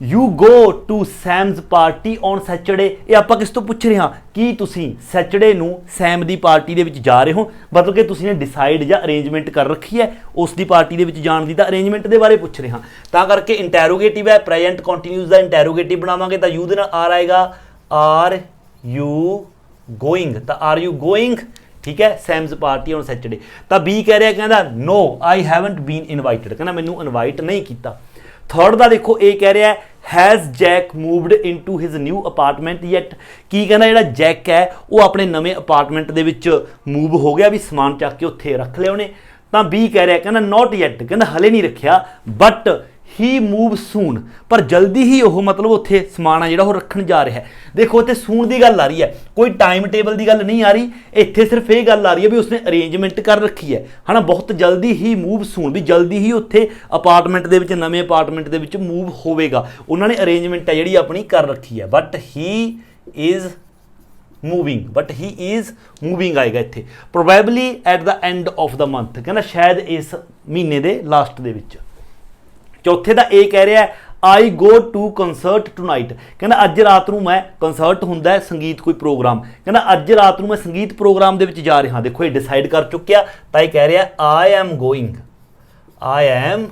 you go to Sam's party on Saturday, ਇਹ ਆਪਾਂ ਕਿਸ ਤੋਂ ਪੁੱਛ ਰਹੇ ਹਾਂ ਕਿ ਤੁਸੀਂ ਸੈਚਰਡੇ ਨੂੰ ਸੈਮ ਦੀ ਪਾਰਟੀ ਦੇ ਵਿੱਚ ਜਾ ਰਹੇ ਹੋ, ਮਤਲਬ ਕਿ ਤੁਸੀਂ ਨੇ ਡਿਸਾਈਡ ਜਾਂ ਅਰੇਂਜਮੈਂਟ ਕਰ ਰੱਖੀ ਹੈ ਉਸ ਦੀ ਪਾਰਟੀ ਦੇ ਵਿੱਚ ਜਾਣ ਦੀ, ਤਾਂ ਅਰੇਂਜਮੈਂਟ ਦੇ ਬਾਰੇ ਪੁੱਛ ਰਹੇ ਹਾਂ। ਤਾਂ ਕਰਕੇ ਇੰਟੈਰੋਗੇਟਿਵ ਹੈ, ਪ੍ਰੈਜ਼ੈਂਟ ਕੰਟੀਨਿਊਸ ਦਾ ਇੰਟੈਰੋਗੇਟਿਵ ਬਣਾਵਾਂਗੇ ਤਾਂ ਯੂ ਦੇ ਨਾਲ ਆਰ ਆਏਗਾ, ਆਰ ਯੂ ਗੋਇੰਗ, ਤਾਂ ਆਰ ਯੂ ਗੋਇੰਗ, ਠੀਕ ਹੈ, ਸੈਮਸ ਪਾਰਟੀ ਔਨ ਸੈਚਰਡੇ। ਤਾਂ ਬੀ ਕਹਿ ਰਿਹਾ, ਕਹਿੰਦਾ ਨੋ ਆਈ ਹੈਵਨਟ ਬੀਨ ਇਨਵਾਈਟਡ, ਕਹਿੰਦਾ ਮੈਨੂੰ ਇਨਵਾਈਟ ਨਹੀਂ ਕੀਤਾ। ਥਰਡ ਦਾ ਦੇਖੋ ਇਹ ਕਹਿ ਰਿਹਾ has Jack moved into his new apartment yet, ਕੀ ਕਹਿੰਦਾ ਜਿਹੜਾ ਜੈਕ ਹੈ ਉਹ ਆਪਣੇ ਨਵੇਂ ਅਪਾਰਟਮੈਂਟ ਦੇ ਵਿੱਚ ਮੂਵ ਹੋ ਗਿਆ, ਵੀ ਸਮਾਨ ਚੱਕ ਕੇ ਉੱਥੇ ਰੱਖ ਲਿਆ ਉਹਨੇ। ਤਾਂ ਬੀ ਕਹਿ ਰਿਹਾ, ਕਹਿੰਦਾ ਨੋਟ ਯੈਟ, ਕਹਿੰਦਾ ਹਲੇ ਨਹੀਂ ਰੱਖਿਆ, ਬਟ ਹੀ ਮੂਵ ਸੂਨ, ਪਰ ਜਲਦੀ ਹੀ ਉਹ ਮਤਲਬ ਉੱਥੇ ਸਮਾਨ ਆ ਜਿਹੜਾ ਉਹ ਰੱਖਣ ਜਾ ਰਿਹਾ ਹੈ। ਦੇਖੋ ਇੱਥੇ ਸੂਨ ਦੀ ਗੱਲ ਆ ਰਹੀ ਹੈ, ਕੋਈ ਟਾਈਮ ਟੇਬਲ ਦੀ ਗੱਲ ਨਹੀਂ ਆ ਰਹੀ, ਇੱਥੇ ਸਿਰਫ ਇਹ ਗੱਲ ਆ ਰਹੀ ਹੈ ਵੀ ਉਸਨੇ ਅਰੇਂਜਮੈਂਟ ਕਰ ਰੱਖੀ ਹੈ, ਹੈ ਨਾ, ਬਹੁਤ ਜਲਦੀ ਹੀ ਮੂਵ ਸੂਨ, ਵੀ ਜਲਦੀ ਹੀ ਉੱਥੇ ਅਪਾਰਟਮੈਂਟ ਦੇ ਵਿੱਚ, ਨਵੇਂ ਅਪਾਰਟਮੈਂਟ ਦੇ ਵਿੱਚ ਮੂਵ ਹੋਵੇਗਾ, ਉਹਨਾਂ ਨੇ ਅਰੇਂਜਮੈਂਟ ਹੈ ਜਿਹੜੀ ਆਪਣੀ ਕਰ ਰੱਖੀ ਹੈ। But he is moving, but he is moving ਆਏਗਾ ਇੱਥੇ। Probably at the end of the month, ਕਹਿੰਦਾ ਸ਼ਾਇਦ ਇਸ ਮਹੀਨੇ ਦੇ ਲਾਸਟ ਦੇ ਵਿੱਚ। ਚੌਥੇ ਦਾ ਇਹ ਕਹਿ ਰਿਹਾ ਆਈ ਗੋ ਟੂ ਕੰਸਰਟ ਟੂਨਾਈਟ, ਕਹਿੰਦਾ ਅੱਜ ਰਾਤ ਨੂੰ ਮੈਂ, ਕੰਸਰਟ ਹੁੰਦਾ ਹੈ ਸੰਗੀਤ ਕੋਈ ਪ੍ਰੋਗਰਾਮ, ਕਹਿੰਦਾ ਅੱਜ ਰਾਤ ਨੂੰ ਮੈਂ ਸੰਗੀਤ ਪ੍ਰੋਗਰਾਮ ਦੇ ਵਿੱਚ ਜਾ ਰਿਹਾ। ਦੇਖੋ ਇਹ ਡਿਸਾਈਡ ਕਰ ਚੁੱਕਿਆ, ਤਾਂ ਇਹ ਕਹਿ ਰਿਹਾ I am going, I am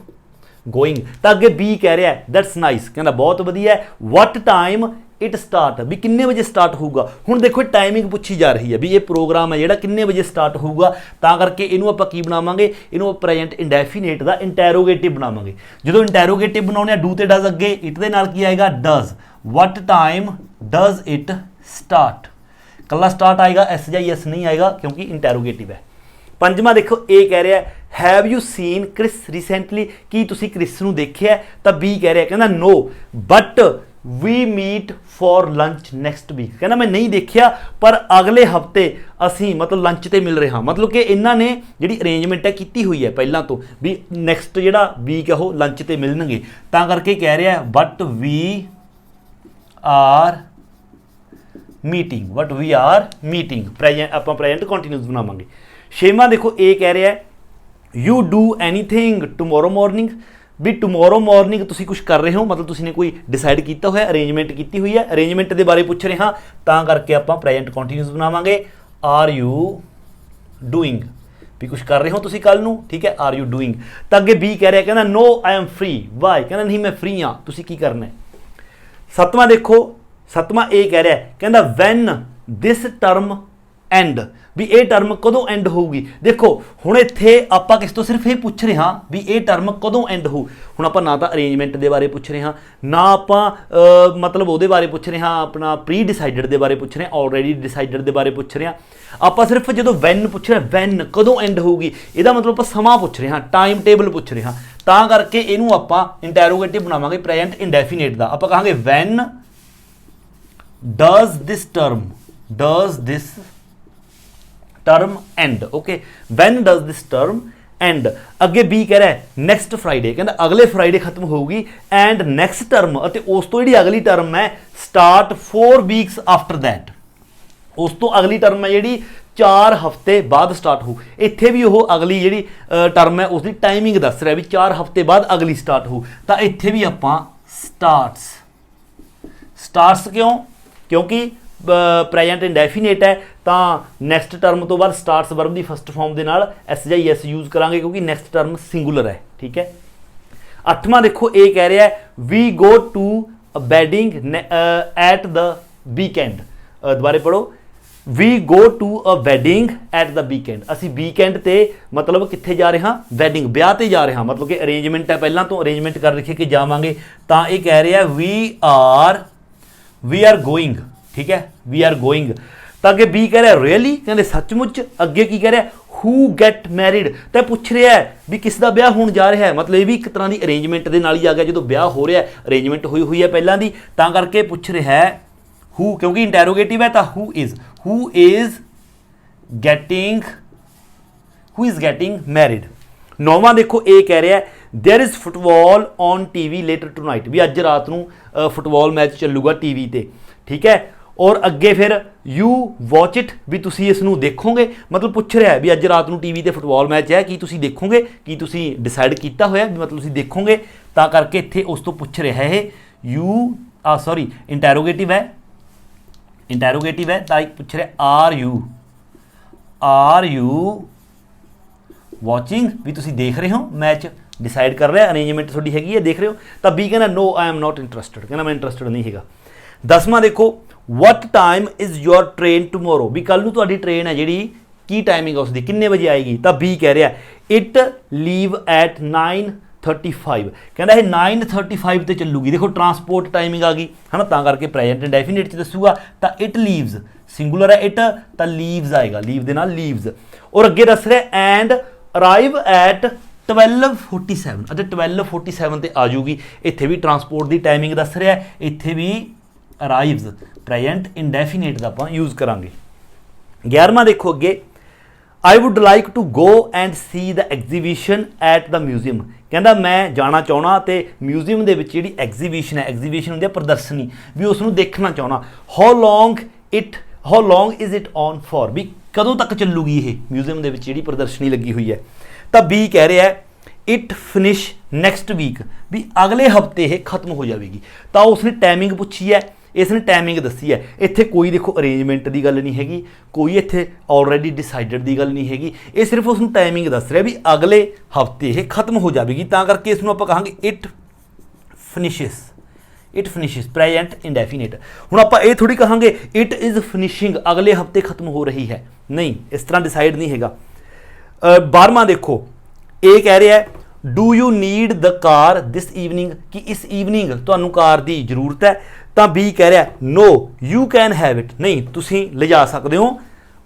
going. ਤਾਂ ਅੱਗੇ ਬੀ ਕਹਿ ਰਿਹਾ ਦੈਟਸ ਨਾਈਸ, ਕਹਿੰਦਾ ਬਹੁਤ ਵਧੀਆ। ਵਟ ਟਾਈਮ ਇਟ ਸਟਾਰਟ, ਵੀ ਕਿੰਨੇ ਵਜੇ ਸਟਾਰਟ ਹੋਊਗਾ। ਹੁਣ ਦੇਖੋ ਟਾਈਮਿੰਗ ਪੁੱਛੀ ਜਾ ਰਹੀ ਹੈ ਵੀ ਇਹ ਪ੍ਰੋਗਰਾਮ ਹੈ ਜਿਹੜਾ ਕਿੰਨੇ ਵਜੇ ਸਟਾਰਟ ਹੋਊਗਾ, ਤਾਂ ਕਰਕੇ ਇਹਨੂੰ ਆਪਾਂ ਕੀ ਬਣਾਵਾਂਗੇ, ਇਹਨੂੰ ਪ੍ਰੈਜ਼ੈਂਟ ਇੰਡੈਫੀਨੇਟ ਦਾ ਇੰਟੈਰੋਗੇਟਿਵ ਬਣਾਵਾਂਗੇ। ਜਦੋਂ ਇੰਟੈਰੋਗੇਟਿਵ ਬਣਾਉਣੇ ਆ ਡੂ ਤੇ ਡਜ਼ ਅੱਗੇ, ਇਟ ਦੇ ਨਾਲ ਕੀ ਆਏਗਾ does. What time does it start, ਕੱਲਾ ਸਟਾਰਟ ਆਏਗਾ, ਐਸ ਜਾਂ ਐਸ ਨਹੀਂ ਆਏਗਾ ਕਿਉਂਕਿ ਇੰਟੈਰੋਗੇਟਿਵ ਹੈ। ਪੰਜਵਾਂ ਦੇਖੋ ਇਹ ਕਹਿ ਰਿਹਾ have you seen Chris recently, ਕੀ ਤੁਸੀਂ ਕ੍ਰਿਸ ਨੂੰ ਦੇਖਿਆ? ਤਾਂ ਬੀ ਕਹਿ ਰਿਹਾ, ਕਹਿੰਦਾ no but we meet for lunch next week, ਕਹਿੰਦਾ ਮੈਂ ਨਹੀਂ ਦੇਖਿਆ ਪਰ ਅਗਲੇ ਹਫਤੇ ਅਸੀਂ ਮਤਲਬ ਲੰਚ ਤੇ ਮਿਲ ਰਹੇ ਹਾਂ, ਮਤਲਬ ਕਿ ਇਹਨਾਂ ਨੇ ਜਿਹੜੀ ਅਰੇਂਜਮੈਂਟ ਹੈ ਕੀਤੀ ਹੋਈ ਹੈ ਪਹਿਲਾਂ ਤੋਂ ਵੀ ਨੈਕਸਟ ਜਿਹੜਾ ਵੀਕ ਹੈ ਉਹ ਲੰਚ ਤੇ ਮਿਲਣਗੇ। ਤਾਂ ਕਰਕੇ ਕਹਿ ਰਿਹਾ but we are meeting, but we are meeting, present ਆਪਾਂ ਪ੍ਰੈਜ਼ੈਂਟ ਕੰਟੀਨਿਊਸ ਬਣਾਵਾਂਗੇ। ਛੇਵਾਂ ਦੇਖੋ ਇਹ ਕਹਿ ਰਿਹਾ you do anything tomorrow morning, ਵੀ ਟਮੋਰੋ ਮੋਰਨਿੰਗ ਤੁਸੀਂ ਕੁਝ ਕਰ ਰਹੇ ਹੋ, ਮਤਲਬ ਤੁਸੀਂ ਨੇ ਕੋਈ ਡਿਸਾਈਡ ਕੀਤਾ ਹੋਇਆ, ਅਰੇਂਜਮੈਂਟ ਕੀਤੀ ਹੋਈ ਹੈ, ਅਰੇਂਜਮੈਂਟ ਦੇ ਬਾਰੇ ਪੁੱਛ ਰਹੇ ਹਾਂ, ਤਾਂ ਕਰਕੇ ਆਪਾਂ ਪ੍ਰੈਜ਼ੈਂਟ ਕੰਟੀਨਿਊਸ ਬਣਾਵਾਂਗੇ। ਆਰ ਯੂ ਡੂਇੰਗ, ਵੀ ਕੁਝ ਕਰ ਰਹੇ ਹੋ ਤੁਸੀਂ ਕੱਲ ਨੂੰ, ਠੀਕ ਹੈ, ਆਰ ਯੂ ਡੂਇੰਗ। ਤਾਂ ਅੱਗੇ ਬੀ ਕਹਿ ਰਿਹਾ, ਕਹਿੰਦਾ no I M free, Y, ਕਹਿੰਦਾ ਨਹੀਂ ਮੈਂ ਫ੍ਰੀ ਹਾਂ, ਤੁਸੀਂ ਕੀ ਕਰਨਾ ਹੈ। ਸੱਤਵਾਂ ਦੇਖੋ, ਸੱਤਵਾਂ ਇਹ ਕਹਿ ਰਿਹਾ, ਕਹਿੰਦਾ ਵੈਨ ਦਿਸ ਟਰਮ ਐਂਡ ਵੀ ਇਹ ਟਰਮ ਕਦੋਂ ਐਂਡ ਹੋਊਗੀ। ਦੇਖੋ ਹੁਣ ਇੱਥੇ ਆਪਾਂ ਕਿਸ ਤੋਂ ਸਿਰਫ ਇਹ ਪੁੱਛ ਰਹੇ ਹਾਂ ਵੀ ਇਹ ਟਰਮ ਕਦੋਂ ਐਂਡ ਹੋਊ। ਹੁਣ ਆਪਾਂ ਨਾ ਤਾਂ ਅਰੇਂਜਮੈਂਟ ਦੇ ਬਾਰੇ ਪੁੱਛ ਰਹੇ ਹਾਂ, ਨਾ ਆਪਾਂ ਮਤਲਬ ਉਹਦੇ ਬਾਰੇ ਪੁੱਛ ਰਹੇ ਹਾਂ, ਆਪਣਾ ਪ੍ਰੀ ਡਿਸਾਈਡਡ ਦੇ ਬਾਰੇ ਪੁੱਛ ਰਹੇ ਹਾਂ, ਆਲਰੇਡੀ ਡਿਸਾਈਡਡ ਦੇ ਬਾਰੇ ਪੁੱਛ ਰਹੇ ਹਾਂ। ਆਪਾਂ ਸਿਰਫ ਜਦੋਂ ਵੈਨ ਪੁੱਛ ਰਹੇ ਹਾਂ, ਵੈਨ ਕਦੋਂ ਐਂਡ ਹੋਊਗੀ, ਇਹਦਾ ਮਤਲਬ ਆਪਾਂ ਸਮਾਂ ਪੁੱਛ ਰਹੇ ਹਾਂ, ਟਾਈਮ ਟੇਬਲ ਪੁੱਛ ਰਹੇ ਹਾਂ। ਤਾਂ ਕਰਕੇ ਇਹਨੂੰ ਆਪਾਂ ਇੰਟੈਰੋਗੇਟਿਵ ਬਣਾਵਾਂਗੇ ਪ੍ਰੈਜ਼ੈਂਟ ਇੰਡੈਫੀਨੇਟ ਦਾ। ਆਪਾਂ ਕਹਾਂਗੇ van does this term end, okay, when does this term end। ਅੱਗੇ B ਕਹਿ ਰਿਹਾ ਨੈਕਸਟ ਫਰਾਈਡੇ, ਕਹਿੰਦਾ ਅਗਲੇ ਫਰਾਈਡੇ ਖਤਮ ਹੋਊਗੀ, ਐਂਡ ਨੈਕਸਟ ਟਰਮ ਅਤੇ ਉਸ ਤੋਂ ਜਿਹੜੀ ਅਗਲੀ ਟਰਮ ਹੈ ਸਟਾਰਟ 4 weeks ਆਫਟਰ ਦੈਟ, ਉਸ ਤੋਂ ਅਗਲੀ ਟਰਮ ਹੈ ਜਿਹੜੀ 4 ਹਫ਼ਤੇ ਬਾਅਦ ਸਟਾਰਟ ਹੋਊ। ਇੱਥੇ ਵੀ ਉਹ ਅਗਲੀ ਜਿਹੜੀ ਟਰਮ ਹੈ ਉਸ ਦੀ ਟਾਈਮਿੰਗ ਦੱਸ ਰਿਹਾ ਵੀ 4 ਹਫ਼ਤੇ ਬਾਅਦ ਅਗਲੀ ਸਟਾਰਟ ਹੋਊ। ਤਾਂ ਇੱਥੇ ਵੀ ਆਪਾਂ ਸਟਾਰਟਸ ਕਿਉਂ, ਕਿਉਂਕਿ ਪ੍ਰੈਜ਼ੈਂਟ ਇੰਡੈਫੀਨੇਟ ਹੈ, ਤਾਂ ਨੈਕਸਟ ਟਰਮ ਤੋਂ ਬਾਅਦ ਸਟਾਰਟਸ ਵਰਬ ਦੀ ਫਸਟ ਫਾਰਮ ਦੇ ਨਾਲ ਐਸ ਜਾਂ ਐਸ ਯੂਜ਼ ਕਰਾਂਗੇ ਕਿਉਂਕਿ ਨੈਕਸਟ ਟਰਮ ਸਿੰਗੂਲਰ ਹੈ। ਠੀਕ ਹੈ। 8ਵਾਂ ਦੇਖੋ ਇਹ ਕਹਿ ਰਿਹਾ we go to bedding at the weekend. ਦੁਬਾਰੇ ਪੜੋ, we go to a wedding at the weekend. ਅਸੀਂ ਵੀਕਐਂਡ ਤੇ ਮਤਲਬ ਕਿੱਥੇ ਜਾ ਰਹੇ ਹਾਂ, ਵੈਡਿੰਗ ਵਿਆਹ ਤੇ ਜਾ ਰਹੇ ਹਾਂ, ਮਤਲਬ ਕਿ ਅਰੇਂਜਮੈਂਟ ਹੈ, ਪਹਿਲਾਂ ਤੋਂ ਅਰੇਂਜਮੈਂਟ ਕਰ ਰੱਖੀ ਕਿ ਜਾਵਾਂਗੇ। ਤਾਂ ਇਹ ਕਹਿ ਰਿਹਾ ਵੀ ਆਰ ਗੋਇੰਗ। ਠੀਕ ਹੈ, ਵੀ ਆਰ ਗੋਇੰਗ। ਤਾਂ ਅੱਗੇ ਬੀ ਕਹਿ ਰਿਹਾ ਰੀਅਲੀ, ਕਹਿੰਦੇ ਸੱਚਮੁੱਚ। ਅੱਗੇ ਕੀ ਕਹਿ ਰਿਹਾ ਹੂ ਗੈਟ ਮੈਰਿਡ, ਤਾਂ ਪੁੱਛ ਰਿਹਾ ਵੀ ਕਿਸ ਦਾ ਵਿਆਹ ਹੋਣ ਜਾ ਰਿਹਾ ਹੈ, ਮਤਲਬ ਇਹ ਵੀ ਇੱਕ ਤਰ੍ਹਾਂ ਦੀ ਅਰੇਂਜਮੈਂਟ ਦੇ ਨਾਲ ਹੀ ਆ ਗਿਆ। ਜਦੋਂ ਵਿਆਹ ਹੋ ਰਿਹਾ ਅਰੇਂਜਮੈਂਟ ਹੋਈ ਹੈ ਪਹਿਲਾਂ ਦੀ, ਤਾਂ ਕਰਕੇ ਪੁੱਛ ਰਿਹਾ ਹੈ ਹੂ, ਕਿਉਂਕਿ ਇੰਟੈਰੋਗੇਟਿਵ ਹੈ ਤਾਂ ਹੂ ਇਜ਼ ਗੈਟਿੰਗ ਮੈਰਿਡ। 9ਵਾਂ ਦੇਖੋ ਇਹ ਕਹਿ ਰਿਹਾ there is football on TV later tonight, ਵੀ ਅੱਜ ਰਾਤ ਨੂੰ ਫੁੱਟਬਾਲ ਮੈਚ ਚੱਲੂਗਾ TV ਤੇ। ਠੀਕ ਹੈ। ਔਰ ਅੱਗੇ ਫਿਰ ਯੂ ਵਾਚ ਇਟ, ਵੀ ਤੁਸੀਂ ਇਸ ਨੂੰ ਦੇਖੋਗੇ, ਮਤਲਬ ਪੁੱਛ ਰਿਹਾ ਵੀ ਅੱਜ ਰਾਤ ਨੂੰ TV ਤੇ ਫੁੱਟਬਾਲ ਮੈਚ ਹੈ, ਕੀ ਤੁਸੀਂ ਦੇਖੋਗੇ, ਕੀ ਤੁਸੀਂ ਡਿਸਾਈਡ ਕੀਤਾ ਹੋਇਆ ਵੀ ਮਤਲਬ ਤੁਸੀਂ ਦੇਖੋਗੇ। ਤਾਂ ਕਰਕੇ ਇੱਥੇ ਉਸ ਤੋਂ ਪੁੱਛ ਰਿਹਾ ਇਹ ਇੰਟੈਰੋਗੇਟਿਵ ਹੈ ਤਾਂ ਇੱਕ ਪੁੱਛ ਰਿਹਾ ਆਰ ਯੂ ਵਾਚਿੰਗ, ਵੀ ਤੁਸੀਂ ਦੇਖ ਰਹੇ ਹੋ ਮੈਚ, ਡਿਸਾਈਡ ਕਰ ਰਿਹਾ, ਅਰੇਂਜਮੈਂਟ ਤੁਹਾਡੀ ਹੈਗੀ ਹੈ, ਦੇਖ ਰਹੇ ਹੋ। ਤਾਂ ਬੀ ਕਹਿੰਦਾ no I am not interested, ਕਹਿੰਦਾ ਮੈਂ ਇੰਟਰਸਟਡ ਨਹੀਂ ਹੈਗਾ। 10ਵਾਂ ਦੇਖੋ what time is your train tomorrow, ਵੀ ਕੱਲ ਨੂੰ ਤੁਹਾਡੀ ਟ੍ਰੇਨ ਹੈ ਜਿਹੜੀ ਕੀ ਟਾਈਮਿੰਗ ਹੈ ਉਸਦੀ, ਕਿੰਨੇ ਵਜੇ ਆਏਗੀ। ਤਾਂ ਬੀ ਕਹਿ ਰਿਹਾ ਇਟ ਲੀਵ ਐਟ 9:35, ਕਹਿੰਦਾ ਇਹ 9:35 ਤੇ ਚੱਲੂਗੀ। ਦੇਖੋ ਟਰਾਂਸਪੋਰਟ ਟਾਈਮਿੰਗ ਆ ਗਈ ਹੈ ਨਾ, ਤਾਂ ਕਰਕੇ ਪ੍ਰੈਜ਼ੈਂਟ ਇੰਡੈਫੀਨਿਟ 'ਚ ਦੱਸੂਗਾ। ਤਾਂ ਇਟ ਲੀਵਸ, ਸਿੰਗੂਲਰ ਹੈ ਇਟ, ਤਾਂ ਲੀਵਸ ਆਏਗਾ, ਲੀਵ ਦੇ ਨਾਲ ਲੀਵਸ। ਔਰ ਅੱਗੇ ਦੱਸ ਰਿਹਾ ਐਂਡ ਅਰਾਈਵ ਐਟ 12:47, ਅਤੇ 12:47 ਤੇ ਆ ਜਾਊਗੀ। ਇੱਥੇ ਵੀ ਟਰਾਂਸਪੋਰਟ ਦੀ ਟਾਈਮਿੰਗ ਦੱਸ ਰਿਹਾ, ਇੱਥੇ ਵੀ ਅਰਾਈਵਸ ਪ੍ਰੈਜ਼ੈਂਟ ਇੰਡੈਫੀਨੇਟ ਦਾ ਆਪਾਂ ਯੂਜ਼ ਕਰਾਂਗੇ। 11ਵਾਂ ਦੇਖੋ ਅੱਗੇ I would like to go and see the exhibition at the museum, ਕਹਿੰਦਾ ਮੈਂ ਜਾਣਾ ਚਾਹੁੰਦਾ ਅਤੇ ਮਿਊਜ਼ੀਅਮ ਦੇ ਵਿੱਚ ਜਿਹੜੀ ਐਗਜ਼ੀਬਿਸ਼ਨ ਹੁੰਦੀ ਹੈ ਪ੍ਰਦਰਸ਼ਨੀ, ਵੀ ਉਸ ਨੂੰ ਦੇਖਣਾ ਚਾਹੁੰਦਾ। How long is it on for, ਵੀ ਕਦੋਂ ਤੱਕ ਚੱਲੂਗੀ ਇਹ ਮਿਊਜ਼ੀਅਮ ਦੇ ਵਿੱਚ ਜਿਹੜੀ ਪ੍ਰਦਰਸ਼ਨੀ ਲੱਗੀ ਹੋਈ ਹੈ। ਤਾਂ ਬੀ ਕਹਿ ਰਿਹਾ ਇਟ ਫਿਨਿਸ਼ ਨੈਕਸਟ ਵੀਕ, ਵੀ ਅਗਲੇ ਹਫ਼ਤੇ ਇਹ ਖਤਮ ਹੋ ਜਾਵੇਗੀ। ਤਾਂ ਉਸਨੇ ਟਾਈਮਿੰਗ ਪੁੱਛੀ ਹੈ, ਇਸ ਨੇ ਟਾਈਮਿੰਗ ਦੱਸੀ ਹੈ। ਇੱਥੇ ਕੋਈ ਦੇਖੋ ਅਰੇਂਜਮੈਂਟ ਦੀ ਗੱਲ ਨਹੀਂ ਹੈਗੀ, ਕੋਈ ਇੱਥੇ ਆਲਰੇਡੀ ਡਿਸਾਈਡਡ ਦੀ ਗੱਲ ਨਹੀਂ ਹੈਗੀ, ਇਹ ਸਿਰਫ ਉਸ ਨੂੰ ਟਾਈਮਿੰਗ ਦੱਸ ਰਿਹਾ ਵੀ ਅਗਲੇ ਹਫ਼ਤੇ ਇਹ ਖਤਮ ਹੋ ਜਾਵੇਗੀ। ਤਾਂ ਕਰਕੇ ਇਸ ਨੂੰ ਆਪਾਂ ਕਹਾਂਗੇ ਇਟ ਫਿਨਿਸ਼ਿਸ ਪ੍ਰੈਜ਼ੈਂਟ ਇੰਡੈਫੀਨੇਟ। ਹੁਣ ਆਪਾਂ ਇਹ ਥੋੜੀ ਕਹਾਂਗੇ ਇਟ ਇਜ਼ ਫਿਨਿਸ਼ਿੰਗ, ਅਗਲੇ ਹਫ਼ਤੇ ਖਤਮ ਹੋ ਰਹੀ ਹੈ, ਨਹੀਂ, ਇਸ ਤਰ੍ਹਾਂ ਡਿਸਾਈਡ ਨਹੀਂ ਹੈਗਾ। 12ਵਾਂ ਦੇਖੋ ਇਹ ਕਹਿ ਰਿਹਾ do you need the car this evening, ਕਿ ਇਸ ਈਵਨਿੰਗ ਤੁਹਾਨੂੰ ਕਾਰ ਦੀ ਜ਼ਰੂਰਤ ਹੈ। ਤਾਂ ਬੀ ਕਹਿ ਰਿਹਾ ਨੋ ਯੂ ਕੈਨ ਹੈਵ ਇਟ, ਨਹੀਂ ਤੁਸੀਂ ਲਿਜਾ ਸਕਦੇ ਹੋ।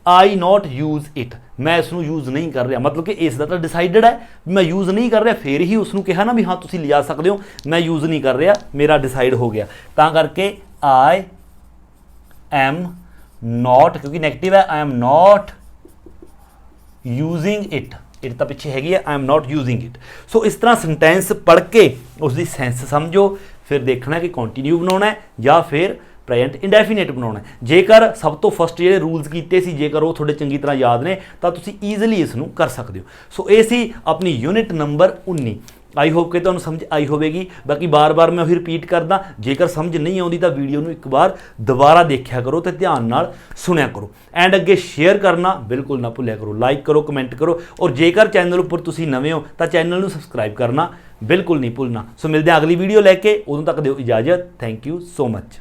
ਆਈ ਨੋਟ ਯੂਜ਼ ਇਟ, ਮੈਂ ਇਸ ਨੂੰ ਯੂਜ਼ ਨਹੀਂ ਕਰ ਰਿਹਾ, ਮਤਲਬ ਕਿ ਇਸ ਦਾ ਤਾਂ ਡਿਸਾਈਡਡ ਹੈ ਮੈਂ ਯੂਜ਼ ਨਹੀਂ ਕਰ ਰਿਹਾ, ਫਿਰ ਹੀ ਉਸ ਨੂੰ ਕਿਹਾ ਨਾ ਵੀ ਹਾਂ ਤੁਸੀਂ ਲਿਜਾ ਸਕਦੇ ਹੋ, ਮੈਂ ਯੂਜ਼ ਨਹੀਂ ਕਰ ਰਿਹਾ, ਮੇਰਾ ਡਿਸਾਈਡ ਹੋ ਗਿਆ। ਤਾਂ ਕਰਕੇ ਆਈ ਐਮ ਨੋਟ, ਕਿਉਂਕਿ ਨੈਗੇਟਿਵ ਹੈ, I am not using it ਤਾਂ ਪਿੱਛੇ ਹੈਗੀ ਹੈ, I am not using it. ਸੋ ਇਸ ਤਰ੍ਹਾਂ ਸੈਂਟੈਂਸ ਪੜ੍ਹ ਕੇ ਉਸ ਦੀ ਸੈਂਸ ਸਮਝੋ, ਫਿਰ ਦੇਖਣਾ ਕਿ ਕੰਟੀਨਿਊ ਬਣਾਉਣਾ ਹੈ ਜਾਂ ਫਿਰ ਪ੍ਰੈਜ਼ੈਂਟ ਇੰਡੈਫੀਨੇਟ ਬਣਾਉਣਾ ਹੈ। ਜੇਕਰ ਸਭ ਤੋਂ ਫਸਟ ਜਿਹੜੇ ਰੂਲਸ ਕੀਤੇ ਸੀ ਜੇਕਰ ਉਹ ਤੁਹਾਡੇ ਚੰਗੀ ਤਰ੍ਹਾਂ ਯਾਦ ਨੇ ਤਾਂ ਤੁਸੀਂ ਈਜ਼ੀਲੀ ਇਸ ਨੂੰ ਕਰ ਸਕਦੇ ਹੋ। ਸੋ ਇਹ ਸੀ ਆਪਣੀ ਯੂਨਿਟ ਨੰਬਰ 19। ਆਈ ਹੋਪ ਕਿ ਤੁਹਾਨੂੰ ਸਮਝ ਆਈ ਹੋਵੇਗੀ। ਬਾਕੀ ਬਾਰ-ਬਾਰ ਮੈਂ ਉਹੀ ਰਿਪੀਟ ਕਰਦਾ, ਜੇਕਰ ਸਮਝ ਨਹੀਂ ਆਉਂਦੀ ਤਾਂ ਵੀਡੀਓ ਨੂੰ ਇੱਕ ਵਾਰ ਦੁਬਾਰਾ ਦੇਖਿਆ ਕਰੋ ਤੇ ਧਿਆਨ ਨਾਲ ਸੁਣਿਆ ਕਰੋ। ਐਂਡ ਅੱਗੇ ਸ਼ੇਅਰ ਕਰਨਾ ਬਿਲਕੁਲ ਨਾ ਭੁੱਲਿਆ ਕਰੋ, ਲਾਈਕ ਕਰੋ, ਕਮੈਂਟ ਕਰੋ, ਔਰ ਜੇਕਰ ਚੈਨਲ ਉੱਪਰ ਤੁਸੀਂ ਨਵੇਂ ਹੋ ਤਾਂ ਚੈਨਲ ਨੂੰ ਸਬਸਕ੍ਰਾਈਬ ਕਰਨਾ ਬਿਲਕੁਲ ਨਹੀਂ ਭੁੱਲਣਾ। ਸੋ ਮਿਲਦੇ ਹਾਂ ਅਗਲੀ ਵੀਡੀਓ ਲੈ ਕੇ, ਉਦੋਂ ਤੱਕ ਦਿਓ ਇਜਾਜ਼ਤ। Thank you so much.